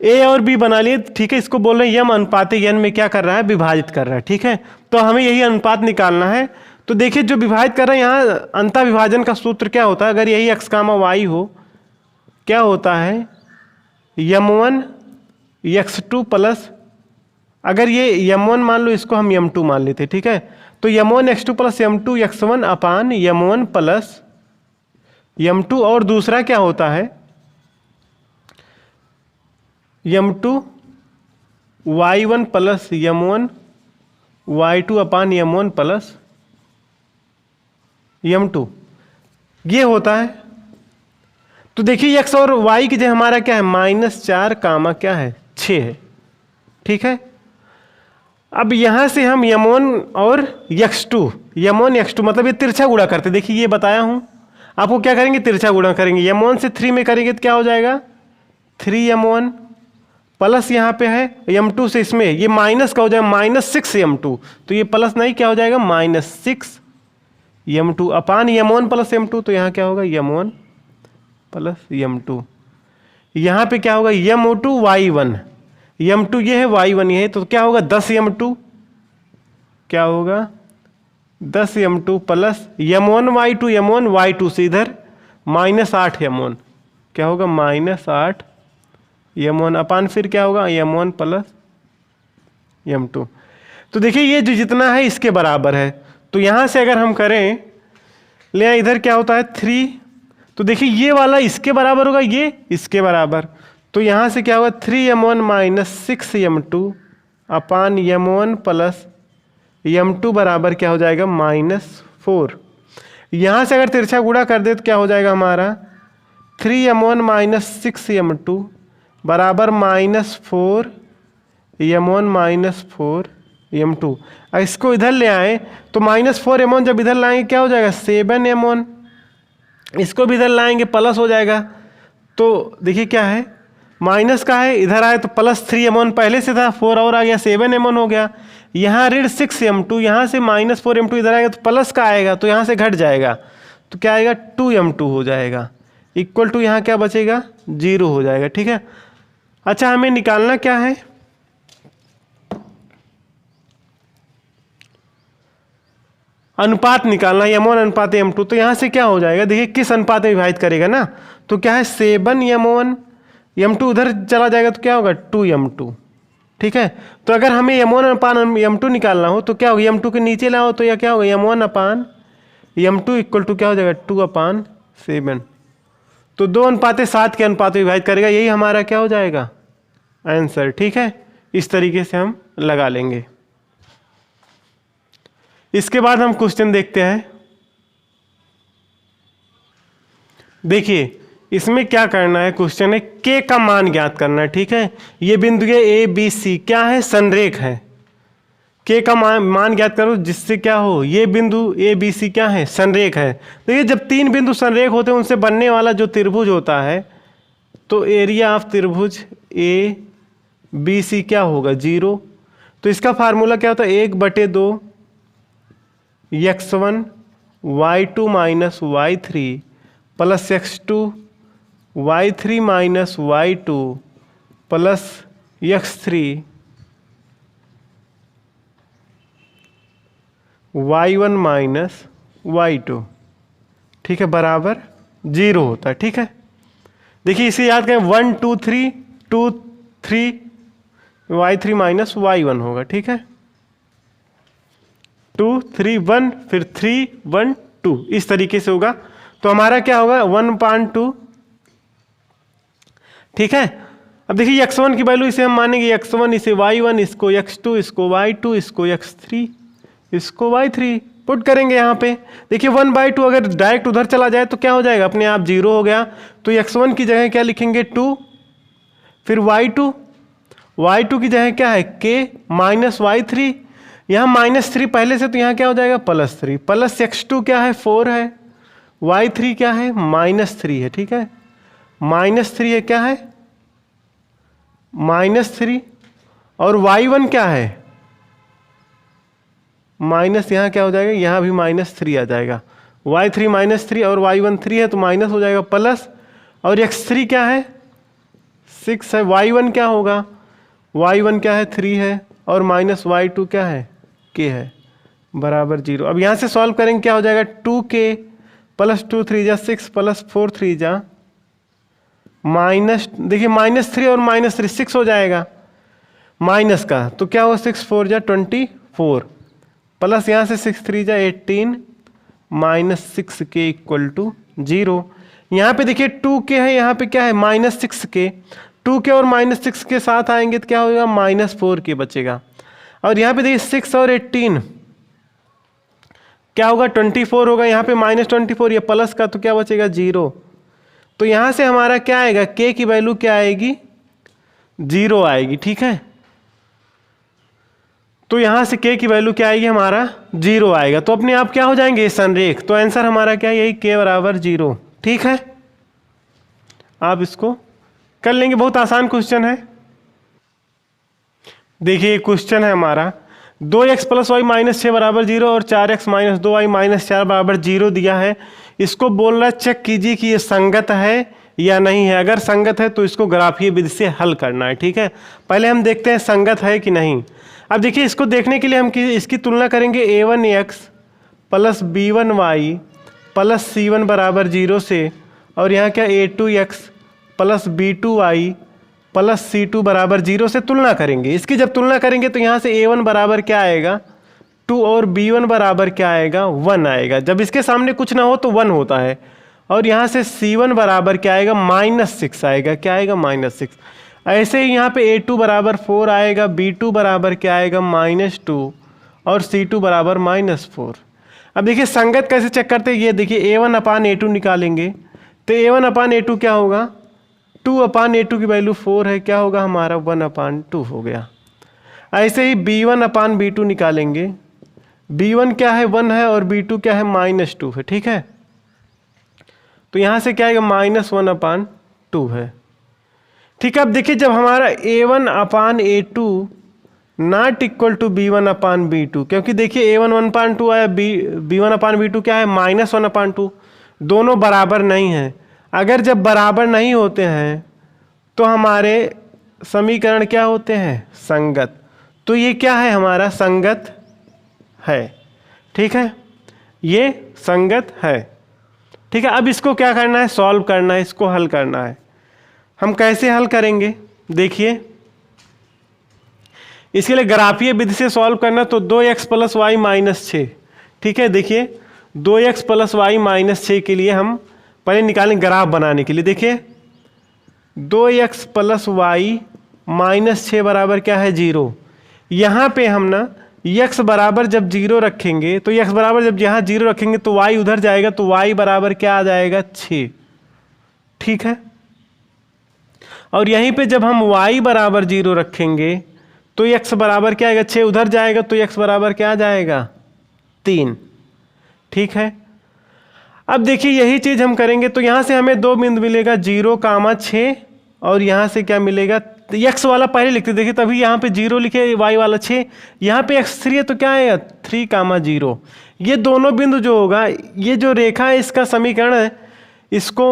A और B बना लिए। ठीक है, इसको बोल रहे हैं यम अनुपात n में क्या कर रहा है विभाजित कर रहा है। ठीक है, तो हमें यही अनुपात निकालना है। तो देखिए जो विभाजित कर रहे हैं यहाँ अंतः विभाजन का सूत्र क्या होता है, अगर यही x कामा वाई हो, क्या होता है m1 x2 प्लस, अगर ये m1 मान लो, इसको हम m2 मान लेते, ठीक है। तो m1 x2 plus m2 x1 अपान m1 प्लस m2, और दूसरा क्या होता है m2 y1 plus m1 y2 अपान m1 प्लस m2, ये होता है। तो देखिए x और y की जगह हमारा क्या है -4 कामा क्या है 6 है, ठीक है। अब यहां से हम m1 और m1 x2 मतलब ये तिरछा गुणा करते, देखिए ये बताया हूं आपको, क्या करेंगे तिरछा गुणा करेंगे, m1 से 3 में करेंगे तो क्या हो जाएगा 3m1 प्लस यहाँ पे है m2 से, इसमें ये माइनस का हो जाएगा -6m2, तो ये प्लस नहीं क्या हो जाएगा -6m2 अपान m1 प्लस m2, तो यहाँ क्या होगा m1 प्लस m2, यहाँ पे क्या होगा m2 y1, m2 ये है y1 ये है, तो क्या होगा 10m2, क्या होगा 10m2 प्लस m1 y2 से इधर -8m1, क्या होगा -8m1 अपान फिर क्या होगा m1 प्लस m2। तो देखिए ये जो जितना है इसके बराबर है, तो यहाँ से अगर हम करें ले आए, इधर क्या होता है 3, तो देखिए ये वाला इसके बराबर होगा, ये इसके बराबर, तो यहाँ से क्या होगा 3m1 माइनस 6m2 अपान m1 प्लस m2 बराबर क्या हो जाएगा -4। यहाँ से अगर तिरछा गुणा कर दे तो क्या हो जाएगा हमारा 3m1 माइनस 6m2 बराबर -4m1 4m2। इसको इधर ले आए तो -4m1 जब इधर लाएंगे क्या हो जाएगा 7m1, इसको भी इधर लाएंगे प्लस हो जाएगा, तो देखिए क्या है माइनस का है, इधर आए तो प्लस 3m1 पहले से था, 4 और आ गया 7m1 हो गया, यहाँ ऋण 6m2, यहाँ से -4m2 इधर आएगा तो प्लस का आएगा, तो यहाँ से घट जाएगा, तो क्या आएगा 2m2 हो जाएगा, इक्वल टू यहाँ क्या बचेगा 0 हो जाएगा, ठीक है। अच्छा हमें निकालना क्या है, अनुपात निकालना m1 अनुपात m2, तो यहाँ से क्या हो जाएगा देखिए किस अनुपात में विभाजित करेगा ना, तो क्या है 7m1, m2 उधर चला जाएगा तो क्या होगा 2m2, ठीक है। तो अगर हमें m1 अपान m2 निकालना हो तो क्या होगा m2 के नीचे लाओ तो यह क्या होगा m1 upon m2 equal to क्या हो जाएगा 2/7, तो 2:7 के अनुपात में विभाजित करेगा, यही हमारा क्या हो जाएगा आंसर, ठीक है। इस तरीके से हम लगा लेंगे। इसके बाद हम क्वेश्चन देखते हैं। देखिए इसमें क्या करना है, क्वेश्चन है k का मान ज्ञात करना है, ठीक है। ये बिंदु ए बी सी क्या है संरेख है, k का मान ज्ञात करो जिससे क्या हो, ये बिंदु ए बी सी क्या है संरेख है। देखिए जब 3 बिंदु संरेख होते हैं उनसे बनने वाला जो त्रिभुज होता है, तो एरिया ऑफ त्रिभुज ए बी सी क्या होगा 0, तो इसका फार्मूला क्या होता है 1/2 x1 y2 minus y3 plus x2 y3 minus y2 plus x3 y1 minus y2, ठीक है, बराबर 0 होता है, ठीक है। देखिए इसे याद करें 1 2 3 2 3 y3 माइनस y1 होगा, ठीक है, 2 3 1 फिर 3 1 2 इस तरीके से होगा, तो हमारा क्या होगा 1/2, ठीक है। अब देखिए x1 की वैल्यू इसे हम मानेंगे x1, इसे y1, इसको x2, इसको y2, इसको x3, इसको y3 पुट करेंगे यहाँ पे। देखिए 1/2 अगर डायरेक्ट उधर चला जाए तो क्या हो जाएगा अपने आप 0 हो गया, तो x1 की जगह क्या लिखेंगे 2, फिर y2 की जगह क्या है k माइनस y3, यहाँ -3 पहले से, तो यहाँ क्या हो जाएगा +3 प्लस x2 क्या है 4 है, y3 क्या है -3 है, ठीक है, -3 है क्या है -3, और y1 क्या है माइनस, यहाँ क्या हो जाएगा यहाँ भी -3 आ जाएगा, y3 -3 और y1 3 है तो माइनस हो जाएगा प्लस, और x3 क्या है 6 है, y1 क्या होगा y1 क्या है 3 है, और माइनस y2 क्या है k है, बराबर 0। अब यहाँ से सॉल्व करेंगे, क्या हो जाएगा 2k प्लस 2 3 जा 6 प्लस 4 3 जा माइनस, देखिए -3 और -3 6 हो जाएगा माइनस का, तो क्या हो 6 4 जा 24 प्लस यहाँ से 6 3 जा 18 माइनस 6k इक्वल टू 0। यहाँ पे देखिए 2k है, यहाँ पे क्या है -6k, 2k और -6 के साथ आएंगे तो क्या होगा -4k बचेगा। और यहाँ पे देखिए 6 और 18 क्या होगा 24 होगा, यहाँ पे -24 ये प्लस का तो क्या बचेगा 0। तो यहाँ से हमारा क्या आएगा k की वैल्यू क्या आएगी 0 आएगी, ठीक है। तो यहाँ से k की वैल्यू क्या आएगी हमारा 0 आएगा, तो अपने आप क्या हो जाएंगे संरेख। तो आंसर हमारा क्या है यही k बराबर 0, ठीक है। आप इसको कर लेंगे, बहुत आसान क्वेश्चन है। देखिए क्वेश्चन है हमारा 2x प्लस वाई माइनस 6 बराबर 0 और 4x माइनस 2y माइनस 4 बराबर 0 दिया है। इसको बोल रहा है चेक कीजिए कि ये संगत है या नहीं है। अगर संगत है तो इसको ग्राफीय विधि से हल करना है, ठीक है। पहले हम देखते हैं संगत है कि नहीं। अब देखिए इसको देखने के लिए हम इसकी तुलना करेंगे a1x plus b1y plus c1 बराबर 0 से, और यहाँ क्या a2x plus b2y plus c2 बराबर 0 से तुलना करेंगे। इसकी जब तुलना करेंगे तो यहाँ से a1 बराबर क्या आएगा 2 और b1 बराबर क्या आएगा 1 आएगा। जब इसके सामने कुछ ना हो तो 1 होता है। और यहाँ से c1 बराबर क्या आएगा -6 आएगा, क्या आएगा -6। ऐसे ही यहाँ पे a2 बराबर 4 आएगा, b2 बराबर क्या आएगा -2 और c2 बराबर -4। अब देखिए संगत कैसे चेक करते हैं, ये देखिए a1 अपान a2 निकालेंगे तो a1 अपान a2 क्या होगा 2 अपान a2 की वैल्यू 4 है, क्या होगा हमारा 1 अपान 2 हो गया। ऐसे ही b1 अपान b2 निकालेंगे, b1 क्या है 1 है और b2 क्या है -2 है, ठीक है। तो यहाँ से क्या आएगा -1 अपान 2 है, ठीक है। अब देखिए जब हमारा a1 upon a2 not equal to b1 upon b2, क्योंकि देखिए a1 1/2 आया, b1 अपान b2 क्या है -1 अपान 2, दोनों बराबर नहीं हैं। अगर जब बराबर नहीं होते हैं तो हमारे समीकरण क्या होते हैं संगत। तो ये क्या है हमारा संगत है, ठीक है, ये संगत है, ठीक है। अब इसको क्या करना है सॉल्व करना है, इसको हल करना है। हम कैसे हल करेंगे देखिए, इसके लिए ग्राफीय विधि से सॉल्व करना, तो 2x प्लस वाई माइनस 6, ठीक है। देखिए 2x प्लस वाई माइनस 6 के लिए हम पहले निकालें ग्राफ बनाने के लिए। देखिए 2x प्लस वाई माइनस 6 बराबर क्या है 0। यहाँ पे हम ना x बराबर जब 0 रखेंगे तो x बराबर जब यहाँ 0 रखेंगे तो y उधर जाएगा, तो y बराबर क्या आ जाएगा 6, ठीक है। और यहीं पे जब हम y बराबर 0 रखेंगे तो x बराबर क्या आएगा 6 उधर जाएगा, तो x बराबर क्या आ जाएगा 3, ठीक है। अब देखिए यही चीज़ हम करेंगे तो यहाँ से हमें 2 बिंदु मिलेगा 0,6 और यहाँ से क्या मिलेगा x वाला पहले लिखते, देखिए तभी यहाँ पे 0 लिखे, y वाला 6, यहाँ पे x3 है तो क्या आएगा 3,0। ये दोनों बिंदु जो होगा, ये जो रेखा है इसका समीकरण है, इसको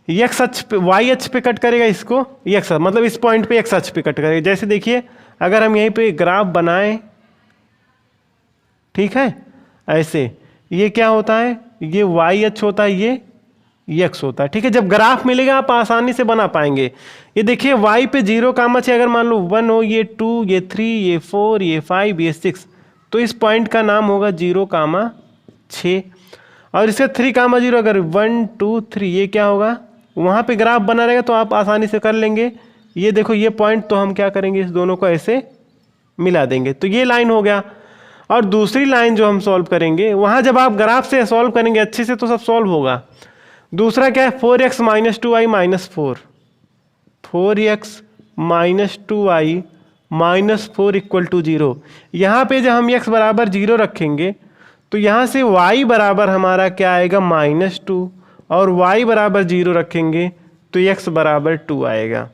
x अक्ष पे y अक्ष पे कट करेगा, इसको x मतलब इस पॉइंट पे x अक्ष पे कट करेगा। जैसे देखिए अगर हम यहीं पे ग्राफ बनाएं, ठीक है, ऐसे ये क्या होता है ये y अक्ष होता है, ये x होता है, ठीक है। जब ग्राफ मिलेगा आप आसानी से बना पाएंगे। ये देखिए y पे 0,6 अगर मान लो 1 हो, ये 2 ये 3 ये 4 ये 5 ये 6, तो इस पॉइंट का नाम होगा 0,6। और इसका 3,0 अगर 1 2 3 ये क्या होगा, वहाँ पे ग्राफ बना रहेगा तो आप आसानी से कर लेंगे। ये देखो ये पॉइंट, तो हम क्या करेंगे इस दोनों को ऐसे मिला देंगे, तो ये लाइन हो गया। और दूसरी लाइन जो हम सॉल्व करेंगे, वहाँ जब आप ग्राफ से सॉल्व करेंगे अच्छे से तो सब सॉल्व होगा। दूसरा क्या है 4x minus 2y minus 4, 4x minus 2y minus 4 equal to 0। यहाँ पे जब हम x बराबर 0 रखेंगे तो यहाँ से y बराबर हमारा क्या आएगा -2, और y बराबर 0 रखेंगे तो x बराबर 2 आएगा।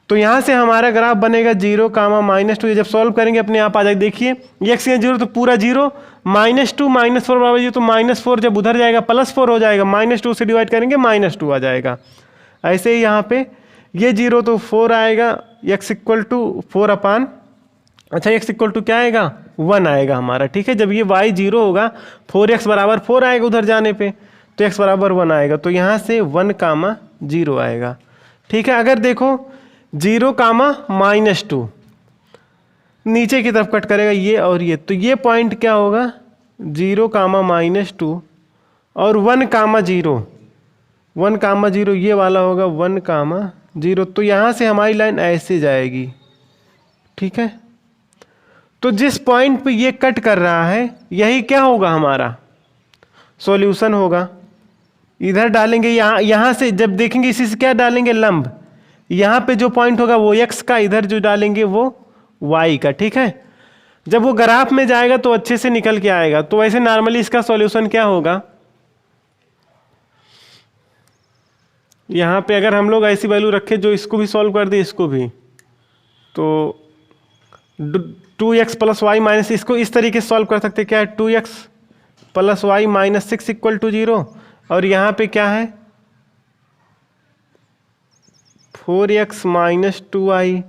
तो यहाँ से हमारा ग्राफ बनेगा 0, -2। जब सॉल्व करेंगे अपने आप आ जाएगा। देखिए x यहाँ 0 तो पूरा 0, -2 -4 बराबर 0, तो -4 जब उधर जाएगा +4 हो जाएगा, -2 से डिवाइड करेंगे -2 आ जाएगा। ऐसे ही यहाँ पे ये 0 तो 4 आएगा, x इक्वल टू 4 अपान अच्छा x इक्वल टू क्या आएगा 1 आएगा हमारा, ठीक है। जब ये y 0 होगा 4x बराबर 4 आएगा उधर जाने पे, तो x बराबर 1 आएगा, तो यहाँ से 1 कामा 0 आएगा, ठीक है। अगर देखो 0 कामा -2 नीचे की तरफ कट करेगा ये और ये, तो ये पॉइंट क्या होगा 0 कामा -2 और 1 कामा 0, 1 कामा 0 ये वाला होगा 1 कामा 0, तो यहाँ से हमारी लाइन ऐसे जाएगी, ठीक है। तो जिस पॉइंट पे ये कट कर रहा है यही क्या होगा हमारा सॉल्यूशन होगा। इधर डालेंगे यहाँ से जब देखेंगे इसी से क्या डालेंगे लंब, यहाँ पे जो पॉइंट होगा वो x का, इधर जो डालेंगे वो y का, ठीक है। जब वो ग्राफ में जाएगा तो अच्छे से निकल के आएगा। तो वैसे नॉर्मली इसका सॉल्यूशन क्या होगा, यहाँ पे अगर हम लोग ऐसी वैल्यू रखें जो इसको भी सॉल्व कर दे इसको भी, तो 2x प्लस वाई माइनस, इसको इस तरीके से सॉल्व कर सकते क्या है 2x plus y minus 6 equal to 0, और यहाँ पे क्या है 4x minus 2y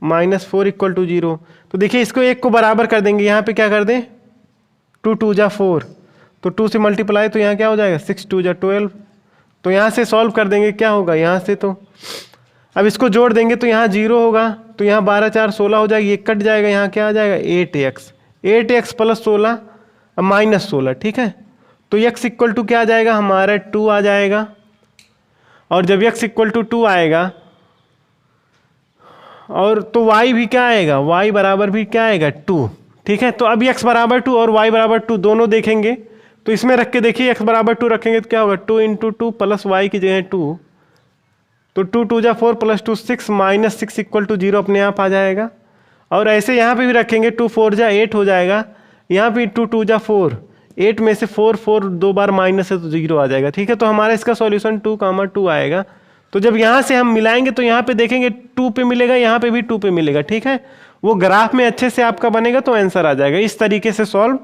minus 4 equal to 0। तो देखिए इसको एक को बराबर कर देंगे, यहाँ पे क्या कर दें 2 2 जा 4, तो 2 से मल्टीप्लाई तो यहाँ क्या हो जाएगा 6 2 जा 12, तो यहाँ से सॉल्व कर देंगे क्या होगा यहाँ से, तो अब इसको जोड़ देंगे तो यहाँ 0 होगा, तो यहाँ 12 4 16 हो जाएगा, ये कट जाएगा, यहाँ क्या आ जाएगा 8x प्लस 16 माइनस 16, ठीक है। तो x इक्वल टू क्या आ जाएगा हमारा 2 आ जाएगा, और जब x इक्वल टू 2 आएगा और तो y भी क्या आएगा y बराबर भी क्या आएगा 2, ठीक है। तो अब x बराबर 2 और y बराबर 2 दोनों देखेंगे, तो इसमें रख के देखिए x बराबर 2 रखेंगे तो क्या होगा 2 इंटू 2 प्लस वाई की जगह 2, तो 2 2 जा 4 प्लस 2 6 माइनस 6 इक्वल टू 0 अपने आप आ जाएगा। और ऐसे यहाँ पे भी रखेंगे 2 4 जा 8 हो जाएगा, यहाँ पे 2 2 जा 4, 8 में से 4 4 दो बार माइनस है तो 0 आ जाएगा, ठीक है। तो हमारा इसका सॉल्यूशन 2 कामा 2 आएगा। तो जब यहाँ से हम मिलाएंगे तो यहाँ पे देखेंगे 2 पे मिलेगा, यहाँ पे भी 2 पे मिलेगा, ठीक है। वो ग्राफ में अच्छे से आपका बनेगा तो आंसर आ जाएगा। इस तरीके से सॉल्व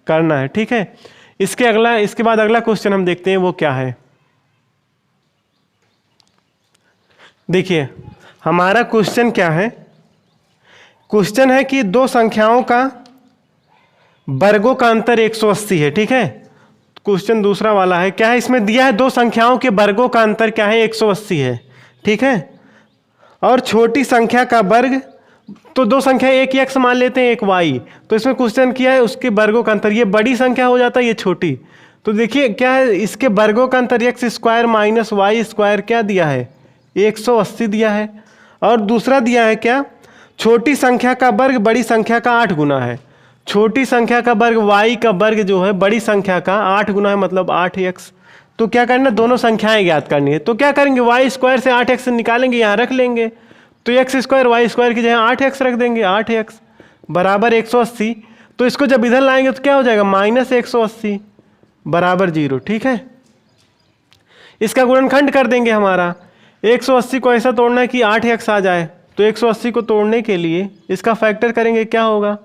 करना है, ठीक है। इसके बाद अगला क्वेश्चन हम देखते हैं वो क्या है। देखिए हमारा क्वेश्चन क्या है, क्वेश्चन है कि दो संख्याओं का वर्गों का अंतर 180 है, ठीक है। क्वेश्चन दूसरा वाला है, क्या है इसमें दिया है दो संख्याओं के वर्गों का अंतर क्या है 180 है, ठीक है। और छोटी संख्या का वर्ग, तो दो संख्या एक x मान लेते हैं एक y, तो इसमें क्वेश्चन किया है उसके वर्गों का अंतर, ये बड़ी संख्या हो जाता है ये छोटी। तो देखिए क्या है इसके वर्गों का अंतर x square minus y square क्या दिया है 180 दिया है। और दूसरा दिया है क्या छोटी संख्या का वर्ग बड़ी संख्या का 8 गुना है। छोटी संख्या का वर्ग y का वर्ग जो है बड़ी संख्या का 8 गुना है, मतलब 8x। तो क्या करना दोनों संख्याएं ज्ञात करनी है, तो क्या करेंगे वाई स्क्वायर से 8x निकालेंगे यहाँ रख लेंगे, तो x स्क्वायर वाई स्क्वायर की जगह 8x रख देंगे, 8x बराबर 180। तो इसको जब इधर लाएंगे तो क्या हो जाएगा माइनस 180 बराबर 0, ठीक है। इसका गुणनखंड कर देंगे, हमारा 180 को ऐसा तोड़ना है कि 8x आ जाए, तो 180 को तोड़ने के लिए इसका फैक्टर करेंगे, क्या होगा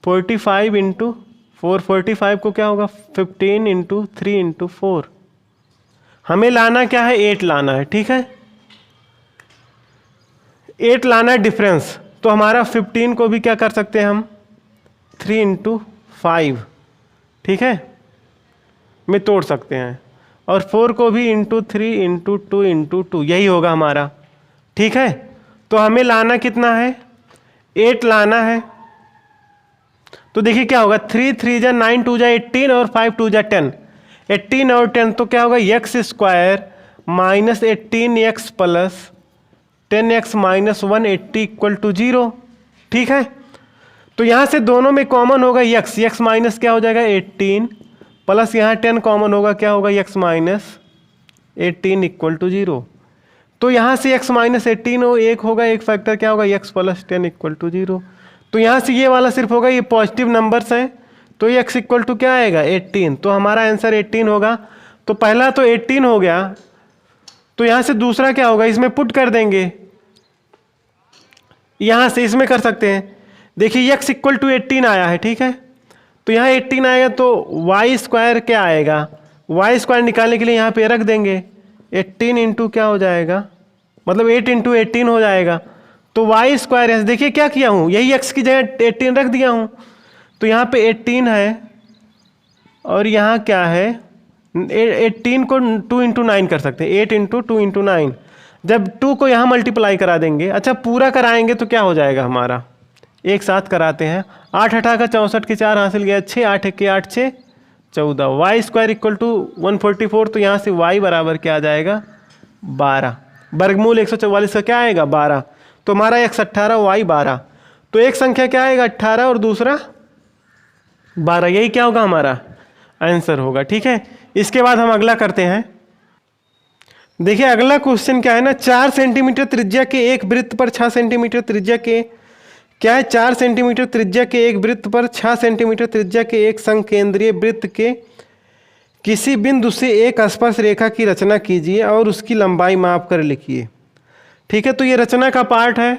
45 इंटू 4, 45 को क्या होगा 15 इंटू 3 इंटू 4। हमें लाना क्या है 8 लाना है, ठीक है। 8 लाना है डिफरेंस, तो हमारा 15 को भी क्या कर सकते हैं हम 3 इंटू 5, ठीक है, में तोड़ सकते हैं। और 4 को भी इंटू 3 इंटू 2 इंटू 2, यही होगा हमारा, ठीक है। तो हमें लाना कितना है 8 लाना है, तो देखिए क्या होगा 3 3 जा 9 2 जा 18 और 5 2 जा 10, 18 और 10 तो क्या होगा x square minus 18x plus 10x minus 180 equal to 0, ठीक है। तो यहाँ से दोनों में कॉमन होगा x माइनस क्या हो जाएगा 18 प्लस यहाँ 10 कॉमन होगा क्या होगा x माइनस 18 इक्वल टू 0। तो यहाँ से x माइनस 18 हो एक होगा, एक फैक्टर क्या होगा x प्लस 10 इक्वल टू 0। तो यहाँ से ये वाला सिर्फ होगा, ये पॉजिटिव नंबर्स हैं, तो ये x इक्वल टू क्या आएगा 18, तो हमारा आंसर 18 होगा। तो पहला तो 18 हो गया, तो यहाँ से दूसरा क्या होगा इसमें पुट कर देंगे, यहाँ से इसमें कर सकते हैं। देखिए x इक्वल टू 18 आया है, ठीक है, तो यहाँ 18 आएगा तो वाई स्क्वायर क्या आएगा, वाई स्क्वायर निकालने के लिए यहाँ पे रख देंगे 18 इंटू क्या हो जाएगा, मतलब 8 इंटू 18 हो जाएगा, तो वाई स्क्वायर एस, देखिए क्या किया हूँ, यही एक्स की जगह 18 रख दिया हूँ, तो यहाँ पे 18 है और यहाँ क्या है 18 को 2 इंटू 9 कर सकते हैं, 8 इंटू 2 इंटू 9। जब 2 को यहाँ मल्टीप्लाई करा देंगे, अच्छा पूरा कराएंगे तो क्या हो जाएगा हमारा, एक साथ कराते हैं, 8 8 का 64 के 4 हासिल गया 6, 8 1 के 8 6 14, वाई स्क्वायर इक्वल टू 144, तो यहाँ से वाई बराबर क्या आ जाएगा 12, वर्गमूल 144 का क्या आएगा 12, तो हमारा x 18 वाई 12, तो एक संख्या क्या आएगा 18 और दूसरा 12, यही क्या होगा हमारा आंसर होगा। ठीक है, इसके बाद हम अगला करते हैं। देखिए अगला क्वेश्चन क्या है ना, 4 सेंटीमीटर त्रिज्या के एक वृत्त पर 6 सेंटीमीटर त्रिज्या के क्या है, 4 सेंटीमीटर त्रिज्या के एक वृत्त पर 6 सेंटीमीटर त्रिज्या के एक संकेंद्रीय वृत्त के किसी बिंदु से एक स्पर्श रेखा की रचना कीजिए और उसकी लंबाई माप कर लिखिए। ठीक है, तो ये रचना का पार्ट है,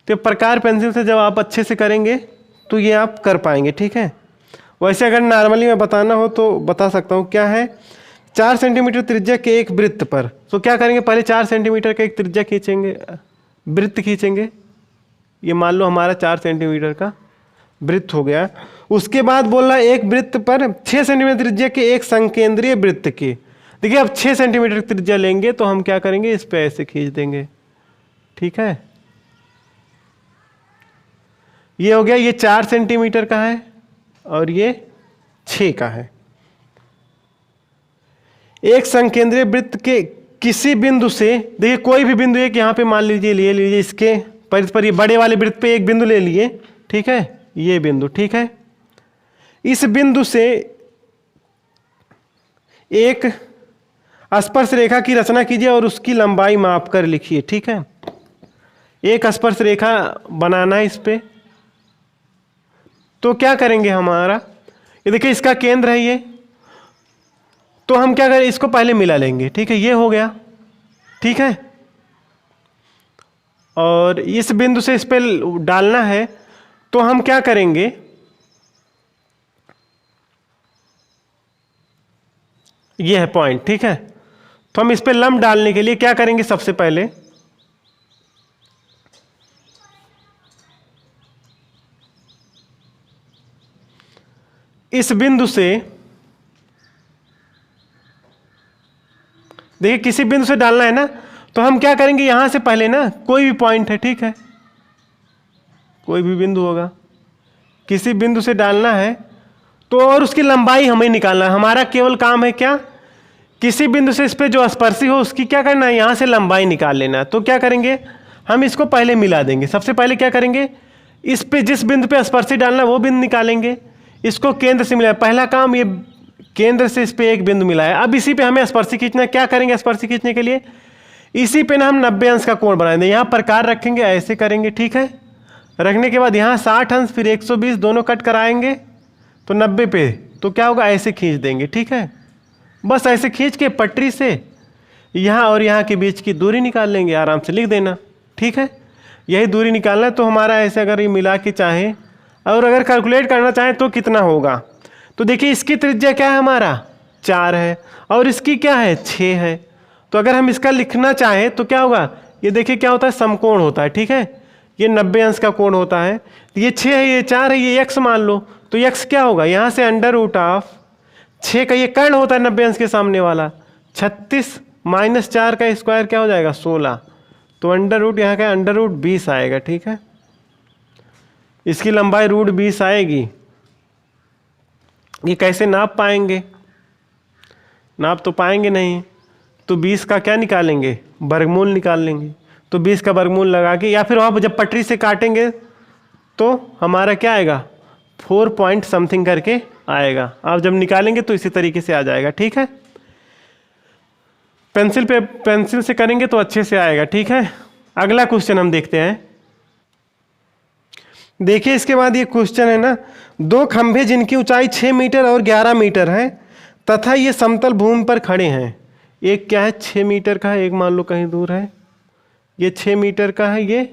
तो प्रकार पेंसिल से जब आप अच्छे से करेंगे तो ये आप कर पाएंगे। ठीक है, वैसे अगर नॉर्मली मैं बताना हो तो बता सकता हूँ। क्या है, 4 सेंटीमीटर त्रिज्या के एक वृत्त पर, तो क्या करेंगे, पहले 4 सेंटीमीटर का एक त्रिज्या खींचेंगे, वृत्त खींचेंगे, ये मान लो हमारा 4 सेंटीमीटर का वृत्त हो गया। उसके बाद बोल रहा है एक वृत्त पर 6 सेंटीमीटर त्रिज्या के एक संकेंद्रीय वृत्त के, देखिए अब 6 सेंटीमीटर त्रिज्या लेंगे तो हम क्या करेंगे, इस पे ऐसे खींच देंगे। ठीक है, ये हो गया, ये 4 सेंटीमीटर का है और ये 6 का है। एक संकेंद्रीय वृत्त के किसी बिंदु से, देखिए कोई भी बिंदु एक यहाँ पे मान लीजिए, ले लीजिए इसके पर ये बड़े वाले वृत्त पे एक बिंदु ले लिए। ठीक है, ये बिंदु, ठीक है, इस बिंदु से एक स्पर्श रेखा की रचना कीजिए और उसकी लंबाई माप कर लिखिए। ठीक है, एक स्पर्श रेखा बनाना है इस पे, तो क्या करेंगे हमारा, ये देखिए इसका केंद्र है ये, तो हम क्या करें, इसको पहले मिला लेंगे। ठीक है, ये हो गया। ठीक है, और इस बिंदु से इस पे डालना है, तो हम क्या करेंगे, ये है पॉइंट। ठीक है, तो हम इस पे लंब डालने के लिए क्या करेंगे, सबसे पहले इस बिंदु से, देखिए किसी बिंदु से डालना है ना, तो हम क्या करेंगे, यहां से पहले ना कोई भी पॉइंट है, ठीक है, कोई भी बिंदु होगा, किसी बिंदु से डालना है तो, और उसकी लंबाई हमें निकालना है। हमारा केवल काम है क्या, किसी बिंदु से इस पे जो स्पर्शी हो उसकी क्या करना है, यहां से लंबाई निकाल लेना है। तो क्या करेंगे, हम इसको पहले मिला देंगे। सबसे पहले क्या करेंगे, इस पे जिस बिंदु पे स्पर्शी डालना है वो बिंदु निकालेंगे, इसको केंद्र से मिला। पहला काम ये केंद्र से इस पे एक बिंदु मिला है, अब इसी पे हमें स्पर्शी खींचना है। क्या करेंगे स्पर्शी खींचने के लिए, इसी पे ना हम 90 अंश का कोण बनाएंगे, यहाँ प्रकार रखेंगे, ऐसे करेंगे। ठीक है, रखने के बाद यहाँ 60 अंश फिर 120 दोनों कट कराएंगे तो 90 पे, तो क्या होगा, ऐसे खींच देंगे। ठीक है, बस ऐसे खींच के पटरी से यहाँ और यहाँ के बीच की दूरी निकाल लेंगे, आराम से लिख देना। ठीक है, यही दूरी निकालना है। तो हमारा ऐसे अगर ये मिला के चाहे और अगर कैलकुलेट करना चाहें तो कितना होगा, तो देखिए इसकी त्रिज्या क्या है, हमारा 4 है और इसकी क्या है 6 है। तो अगर हम इसका लिखना चाहें तो क्या होगा, ये देखिए क्या होता है, समकोण होता है। ठीक है, ये 90 अंश का कोण होता है, तो ये 6 है, ये 4 है, ये x मान लो, तो x क्या होगा, यहाँ से √6 का ये कर्ण होता है 90 अंश के सामने वाला, 36 - 4 का स्क्वायर क्या हो जाएगा 16, तो √ यहाँ का √20 आएगा। ठीक है, इसकी लंबाई √20 आएगी। ये कैसे नाप पाएंगे, नाप तो पाएंगे नहीं, तो 20 का क्या निकालेंगे, वर्गमूल निकाल लेंगे। तो 20 का वर्गमूल लगा के, या फिर वहाँ जब पटरी से काटेंगे तो हमारा क्या आएगा 4 पॉइंट समथिंग करके आएगा। आप जब निकालेंगे तो इसी तरीके से आ जाएगा। ठीक है, पेंसिल से करेंगे तो अच्छे से आएगा। ठीक है, अगला क्वेश्चन हम देखते हैं। देखिए इसके बाद ये क्वेश्चन है ना, 2 खंभे जिनकी ऊंचाई 6 मीटर और 11 मीटर है तथा ये समतल भूमि पर खड़े हैं। एक क्या है 6 मीटर का है, एक मान लो कहीं दूर है, ये 6 मीटर का है, ये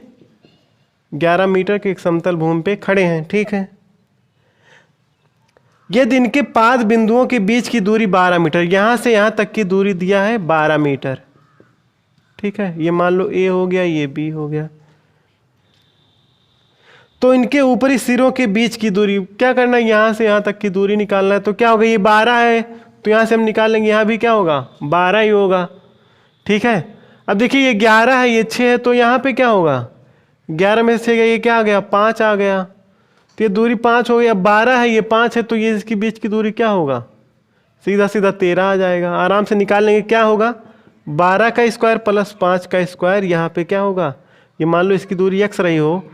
11 मीटर के एक समतल भूमि पे खड़े हैं। ठीक है, यदि इनके पाद बिंदुओं के बीच की दूरी 12 मीटर, यहाँ से यहाँ तक की दूरी दिया है 12 मीटर। ठीक है, ये मान लो A हो गया, ये B हो गया, तो इनके ऊपरी सिरों के बीच की दूरी क्या करना है, यहाँ से यहाँ तक की दूरी निकालना है। तो क्या होगा, ये 12 है तो यहाँ से हम निकाल लेंगे, यहाँ भी क्या होगा 12 ही होगा। ठीक है, अब देखिए ये 11 है, ये 6 है, तो यहाँ पे क्या होगा 11 में से 6 गया, ये क्या आ गया 5 आ गया, तो ये दूरी 5 हो गई। अब 12 है, ये 5 है, तो ये इसके बीच की दूरी क्या होगा, सीधा सीधा 13 आ जाएगा। आराम से निकाल लेंगे, क्या होगा 12 का स्क्वायर प्लस 5 का स्क्वायर, यहाँ पे क्या होगा, ये मान लो इसकी दूरी x रही हो,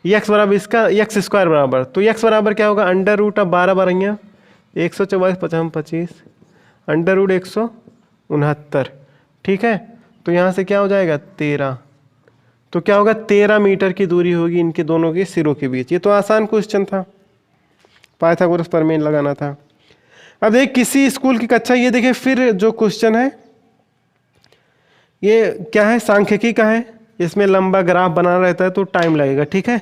x बराबर इसका x स्क्वायर बराबर, तो x बराबर क्या होगा अंडर रूट ऑफ 12 बराबर 144 55 25 अंडर रूट 169। ठीक है, तो यहाँ से क्या हो जाएगा 13, तो क्या होगा 13 मीटर की दूरी होगी इनके दोनों के सिरों के बीच। ये तो आसान क्वेश्चन था, पाइथागोरस प्रमेय लगाना था। अब देख किसी स्कूल की कक्षा, ये देखिए फिर जो क्वेश्चन है ये क्या है, सांख्यिकी का है, इसमें लंबा ग्राफ बनाना रहता है तो टाइम लगेगा। ठीक है,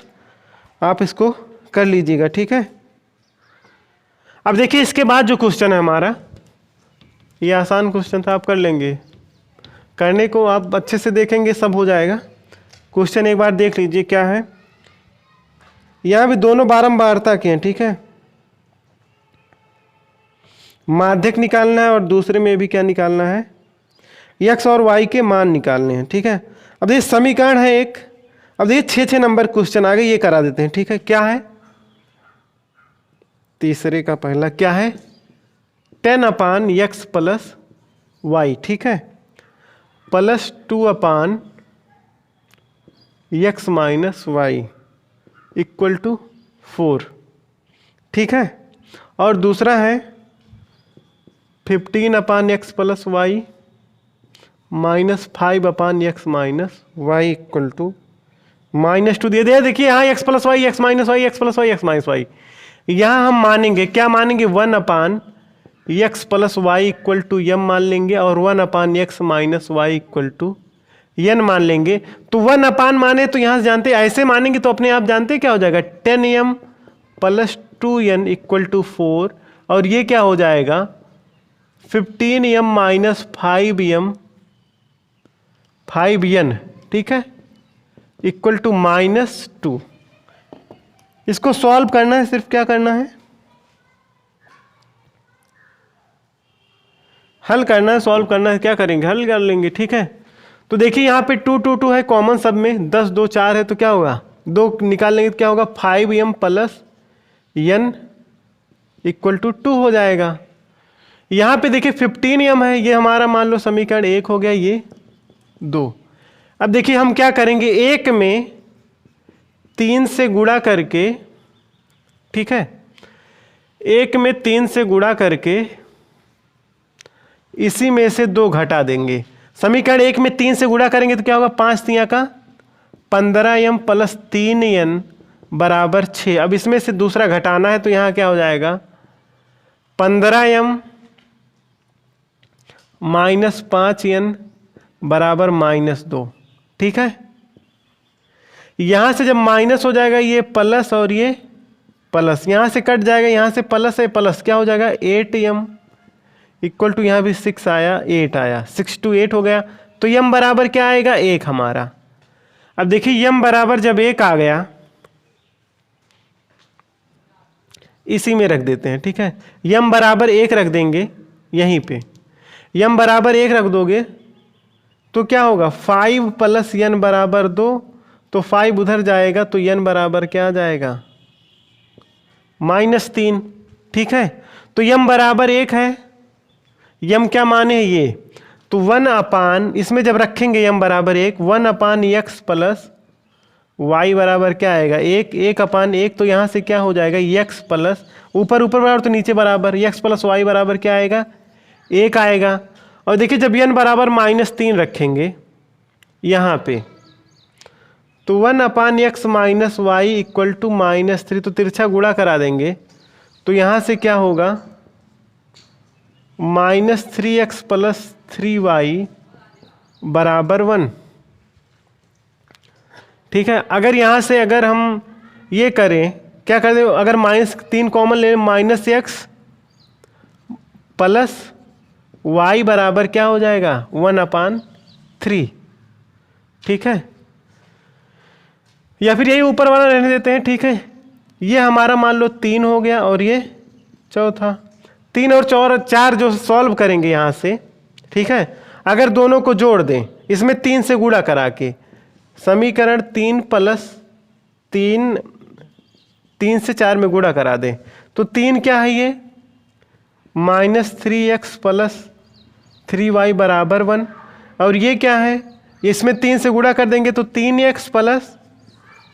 आप इसको कर लीजिएगा। ठीक है, अब देखिए इसके बाद जो क्वेश्चन है हमारा, ये आसान क्वेश्चन था, आप कर लेंगे, करने को आप अच्छे से देखेंगे सब हो जाएगा। क्वेश्चन एक बार देख लीजिए क्या है, यहाँ भी दोनों बारंबारता के हैं। ठीक है, माध्यक निकालना है और दूसरे में भी क्या निकालना है, x और y के मान निकालने हैं। ठीक है, अब ये समीकरण है एक, अब ये 6 नंबर क्वेश्चन आ गए, ये करा देते हैं। ठीक है, क्या है तीसरे का पहला, क्या है 10/x प्लस y। ठीक है, plus 2/x minus y equal to 4। ठीक है, और दूसरा है 15/x plus y minus 5/x minus y equal to -2 दे दिया। देखिए यहाँ x plus y, x minus y, x plus y, x minus y, यहाँ हम मानेंगे क्या मानेंगे 1/x plus y equal to m मान लेंगे, और 1/x minus y equal to n मान लेंगे। तो 1 माने तो यहाँ से जानते, ऐसे मानेंगे तो अपने आप जानते क्या हो जाएगा 10m plus 2n equal to 4, और ये क्या हो जाएगा 15m माइनस 5n। ठीक है, इक्वल टू -2। इसको सॉल्व करना है, सिर्फ क्या करना है हल करना है, सॉल्व करना है, क्या करेंगे हल कर लेंगे। ठीक है, तो देखिए यहाँ पे 2 2 2 है कॉमन सब में, 10 2 4 है, तो क्या होगा 2 निकाल लेंगे तो क्या होगा 5m plus n equal to 2 हो जाएगा। यहाँ पे देखिए 15m है, ये हमारा मान लो समीकरण 1 हो गया, ये 2। अब देखिए हम क्या करेंगे, एक में 3 से गुणा करके, ठीक है, एक में 3 से गुणा करके इसी में से 2 घटा देंगे। समीकरण 1 में 3 से गुणा करेंगे तो क्या होगा 5 3 का 15m प्लस 3n बराबर 6। अब इसमें से दूसरा घटाना है तो यहाँ क्या हो जाएगा 15m माइनस 5n बराबर -2। ठीक है, यहां से जब माइनस हो जाएगा ये प्लस और ये प्लस, यहां से कट जाएगा, यहां से प्लस है प्लस, क्या हो जाएगा 8m इक्वल टू, यहाँ भी 6 आया 8 आया, 6 to 8 हो गया। तो m बराबर क्या आएगा 1 हमारा। अब देखिए m बराबर जब 1 आ गया, इसी में रख देते हैं। ठीक है, m बराबर 1 रख देंगे यहीं पे, m बराबर 1 रख दोगे तो क्या होगा 5 प्लस n बराबर 2, तो 5 उधर जाएगा तो n बराबर क्या आ जाएगा -3। ठीक है, तो m बराबर 1 है, m क्या माने ये, तो 1 इसमें जब रखेंगे m बराबर 1, 1/x प्लस y बराबर क्या आएगा 1, 1/1, तो यहाँ से क्या हो जाएगा x प्लस ऊपर ऊपर बराबर तो नीचे बराबर, x प्लस वाई बराबर क्या आएगा 1 आएगा। और देखिए जब n बराबर -3 रखेंगे यहाँ पे, तो 1/x minus y equal to -3, तो तिरछा गुणा करा देंगे तो यहाँ से क्या होगा -3x प्लस 3y बराबर 1। ठीक है, अगर यहाँ से अगर हम ये करें, क्या कर दें, अगर -3 कॉमन ले -x प्लस y बराबर क्या हो जाएगा 1/3। ठीक है, या फिर यही ऊपर वाला रहने देते हैं, ठीक है। ये हमारा मान लो 3 हो गया और ये चौथा, 3 और 4 जो सॉल्व करेंगे यहाँ से, ठीक है। अगर दोनों को जोड़ दें इसमें 3 से गुणा करा के, समीकरण 3 प्लस 3, 3 से 4 में गुणा करा दें तो 3 क्या है ये -3x प्लस 3y बराबर 1, और ये क्या है, इसमें 3 से गुणा कर देंगे तो 3x प्लस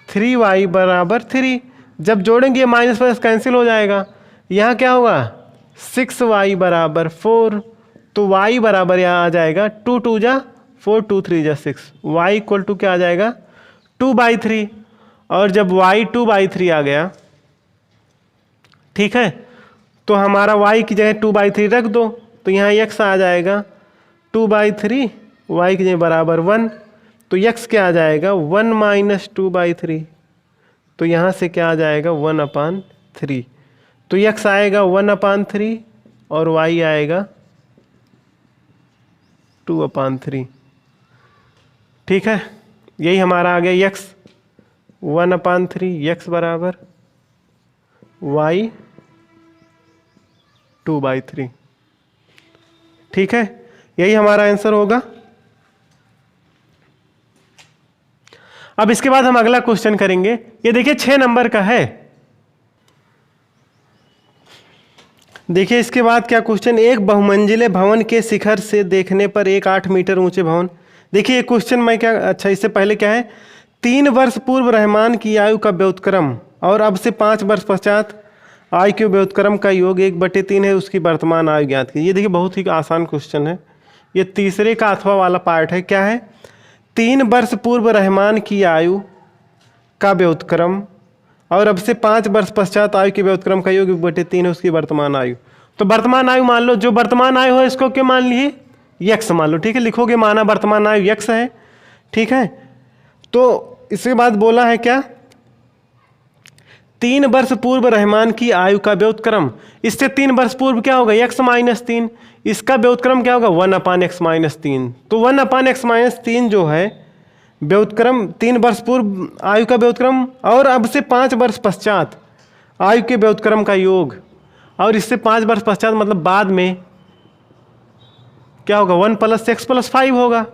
3y बराबर 3। जब जोड़ेंगे माइनस प्लस कैंसिल हो जाएगा, यहाँ क्या होगा 6y बराबर 4, तो y बराबर यहाँ आ जाएगा 2 2 जा 4, 2 3 जा 6, y इक्वल टू क्या आ जाएगा 2/3। और जब y 2/3 आ गया, ठीक है, तो हमारा y की जगह 2/3 रख दो, तो यहाँ x आ जाएगा 2/3, y की जगह बराबर 1, तो x क्या आ जाएगा 1 - 2/3, तो यहाँ से क्या आ जाएगा 1/3, तो x आएगा 1/3 और y आएगा 2/3, ठीक है। यही हमारा आ गया x 1/3, x बराबर y 2/3, ठीक है। यही हमारा आंसर होगा। अब इसके बाद हम अगला क्वेश्चन करेंगे। ये देखिए 6 नंबर का है। देखिए इसके बाद क्या क्वेश्चन, एक बहुमंजिले भवन के शिखर से देखने पर एक 8 मीटर ऊंचे भवन। देखिए ये क्वेश्चन मैं क्या, अच्छा इससे पहले क्या है, 3 वर्ष पूर्व रहमान की आयु का व्युत्क्रम और अब से 5 वर्ष पश्चात आयु के व्युत्क्रम का योग 1/3 है, उसकी वर्तमान आयु ज्ञात की। ये देखिए बहुत ही आसान क्वेश्चन है। ये तीसरे का अथवा वाला पार्ट है। क्या है, 3 वर्ष पूर्व रहमान की आयु का व्युत्क्रम और अब से 5 वर्ष पश्चात आयु के व्युत्क्रम का योग 1/3 है, उसकी वर्तमान आयु। तो वर्तमान आयु मान लो, जो वर्तमान आयु है इसको क्या मान लिए, यक्स मान लो, ठीक है। लिखोगे माना वर्तमान आयु यक्स है, ठीक है। तो इसके बाद बोला है क्या, 3 वर्ष पूर्व रहमान की आयु का व्युत्क्रम, इससे 3 वर्ष पूर्व क्या होगा x - 3, इसका व्युत्क्रम क्या होगा 1/x - 3। तो 1/x - 3 जो है व्युत्क्रम, 3 वर्ष पूर्व आयु का व्युत्क्रम और अब से 5 वर्ष पश्चात आयु के व्युत्क्रम का योग, और इससे 5 वर्ष पश्चात मतलब बाद में क्या होगा 1 + x + 5 होगा।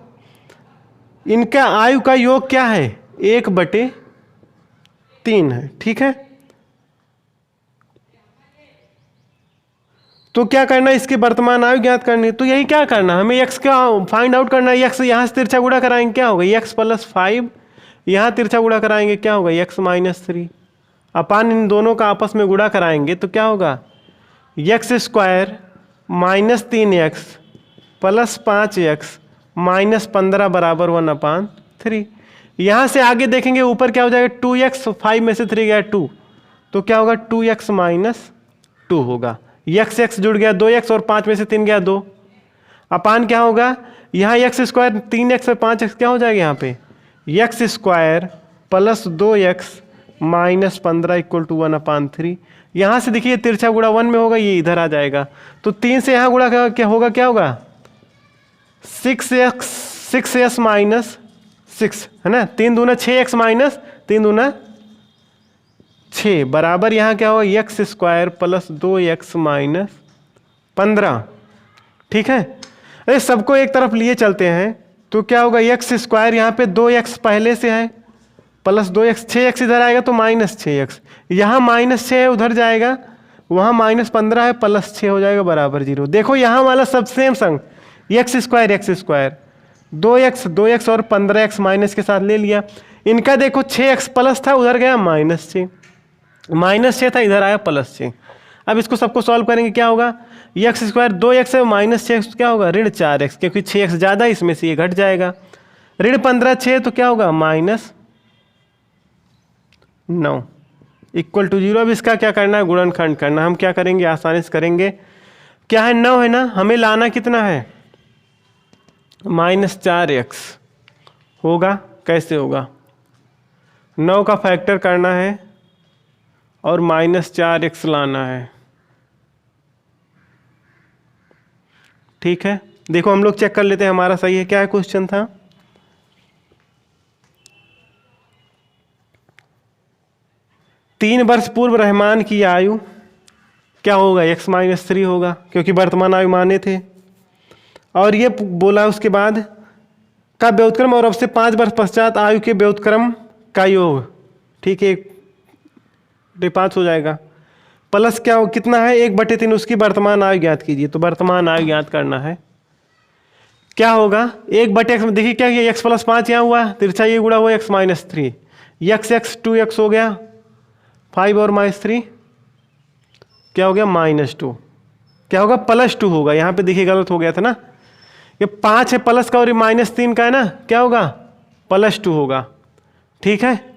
इनका आयु का योग क्या है 1/3 है, ठीक है। तो क्या करना है, इसकी वर्तमान आयु ज्ञात करनी है। तो यही क्या करना, हमें x का फाइंड आउट करना है। x यहाँ से तिरछा गुणा कराएंगे क्या होगा x + 5, यहाँ तिरछा गुणा कराएंगे क्या होगा x - 3, अपन इन दोनों का आपस में गुणा कराएंगे तो क्या होगा x² - 3x + 5x - 15 बराबर 1/3। यहाँ से आगे देखेंगे ऊपर क्या हो जाएगा 2x, 5 में से 3 गया 2, तो क्या होगा 2x - 2 होगा। x जुड़ गया 2x और 5 में से 3 गया 2, अपान क्या होगा यहाँ x² 3x और 5x क्या हो जाएगा यहाँ पे x² + 2x - 15 = 1/3। यहाँ से देखिए तिरछा गुणा 1 में होगा, ये इधर आ जाएगा, तो 3 से यहाँ गुणा क्या होगा 6x 6s - 6 है ना, 3 दूना 6x - 3 दूना 6 बराबर यहाँ क्या होगा x² + 2x - 15, ठीक है। अरे सबको एक तरफ लिए चलते हैं तो क्या होगा x² यहाँ पे 2x पहले से है प्लस 2x, 6x इधर आएगा तो -6x, यहाँ -6 है उधर जाएगा, वहाँ -15 है प्लस 6 हो जाएगा बराबर 0। देखो यहाँ वाला सब सेम संग x², 2x और 15x माइनस के साथ ले लिया। इनका देखो 6x प्लस था उधर गया -6, -6 था इधर आया +6। अब इसको सबको सॉल्व करेंगे क्या होगा x² 2x है -6 क्या होगा ऋण 4x, क्योंकि 6x ज़्यादा इसमें से ये घट जाएगा, ऋण 15 6 तो क्या होगा -9 = 0। अब इसका क्या करना है गुणनखंड करना, हम क्या करेंगे आसानी से करेंगे। क्या है 9 है ना, हमें लाना कितना है -4x होगा। कैसे होगा 9 का फैक्टर करना है और -4x लाना है, ठीक है। देखो हम लोग चेक कर लेते हैं हमारा सही है। क्या है क्वेश्चन था 3 वर्ष पूर्व रहमान की आयु क्या होगा, x-3 होगा, क्योंकि वर्तमान आयु माने थे। और ये बोला उसके बाद का व्युत्क्रम और अब से 5 वर्ष पश्चात आयु के व्युत्क्रम का योग, ठीक है, 5 हो जाएगा। प्लस क्या हो, कितना है 1/3, उसकी वर्तमान आयु ज्ञात कीजिए। तो वर्तमान आयु ज्ञात करना है, क्या होगा 1/x, देखिए क्या किया, x + 5 यहाँ हुआ, तिरछा ये गुणा हुआ x-3, x 2x हो गया, 5 और -3 क्या हो गया -2, क्या होगा +2 होगा। यहाँ पे देखिए गलत हो गया था ना, ये 5 है प्लस का और ये -3 का है ना, क्या होगा +2 होगा, ठीक है,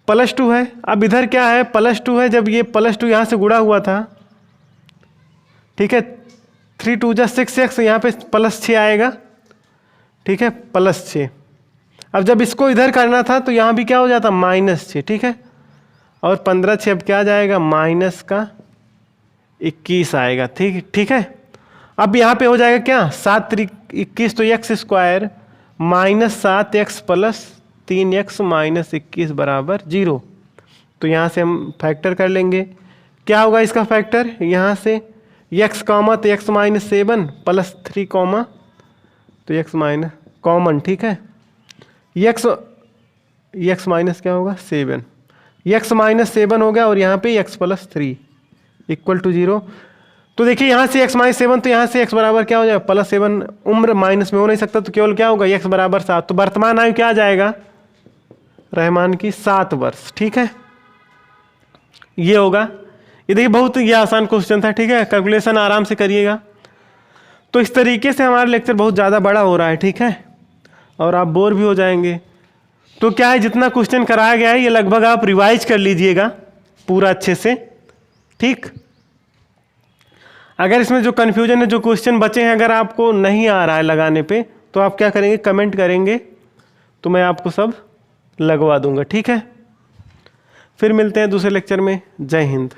+2 है। अब इधर क्या है, +2 है, जब ये +2 यहाँ से गुणा हुआ था, ठीक है, 3 2 जा 6x, यहाँ पे +6 आएगा, ठीक है, +6। अब जब इसको इधर करना था तो यहाँ भी क्या हो जाता -6, ठीक है, और 15 6 अब क्या आ जाएगा -21 आएगा, ठीक है। अब यहाँ पे हो जाएगा क्या 7 3 21, तो x² -7x + 3x - 21 = 0। तो यहाँ से हम फैक्टर कर लेंगे, क्या होगा इसका फैक्टर, यहाँ से x कॉमा तो x - 7 + 3 कॉमा तो x कॉमन, ठीक है, x माइनस क्या होगा 7, x - 7 हो गया और यहाँ पे x + 3 = 0। तो देखिए यहाँ से x - 7, तो यहाँ से x बराबर क्या हो जाएगा +7, उम्र माइनस में हो नहीं सकता, तो केवल क्या होगा x = 7। तो वर्तमान आयु क्या आ जाएगा रहमान की 7 वर्ष, ठीक है, ये होगा। ये देखिए बहुत ये आसान क्वेश्चन था, ठीक है, कैलकुलेशन आराम से करिएगा। तो इस तरीके से हमारा लेक्चर बहुत ज़्यादा बड़ा हो रहा है, ठीक है, और आप बोर भी हो जाएंगे। तो क्या है, जितना क्वेश्चन कराया गया है ये लगभग आप रिवाइज कर लीजिएगा पूरा अच्छे से, ठीक। अगर इसमें जो कन्फ्यूजन है, जो क्वेश्चन बचे हैं, अगर आपको नहीं आ रहा है लगाने पे, तो आप क्या करेंगे, कमेंट करेंगे, तो मैं आपको सब लगवा दूंगा, ठीक है। फिर मिलते हैं दूसरे लेक्चर में। जय हिंद।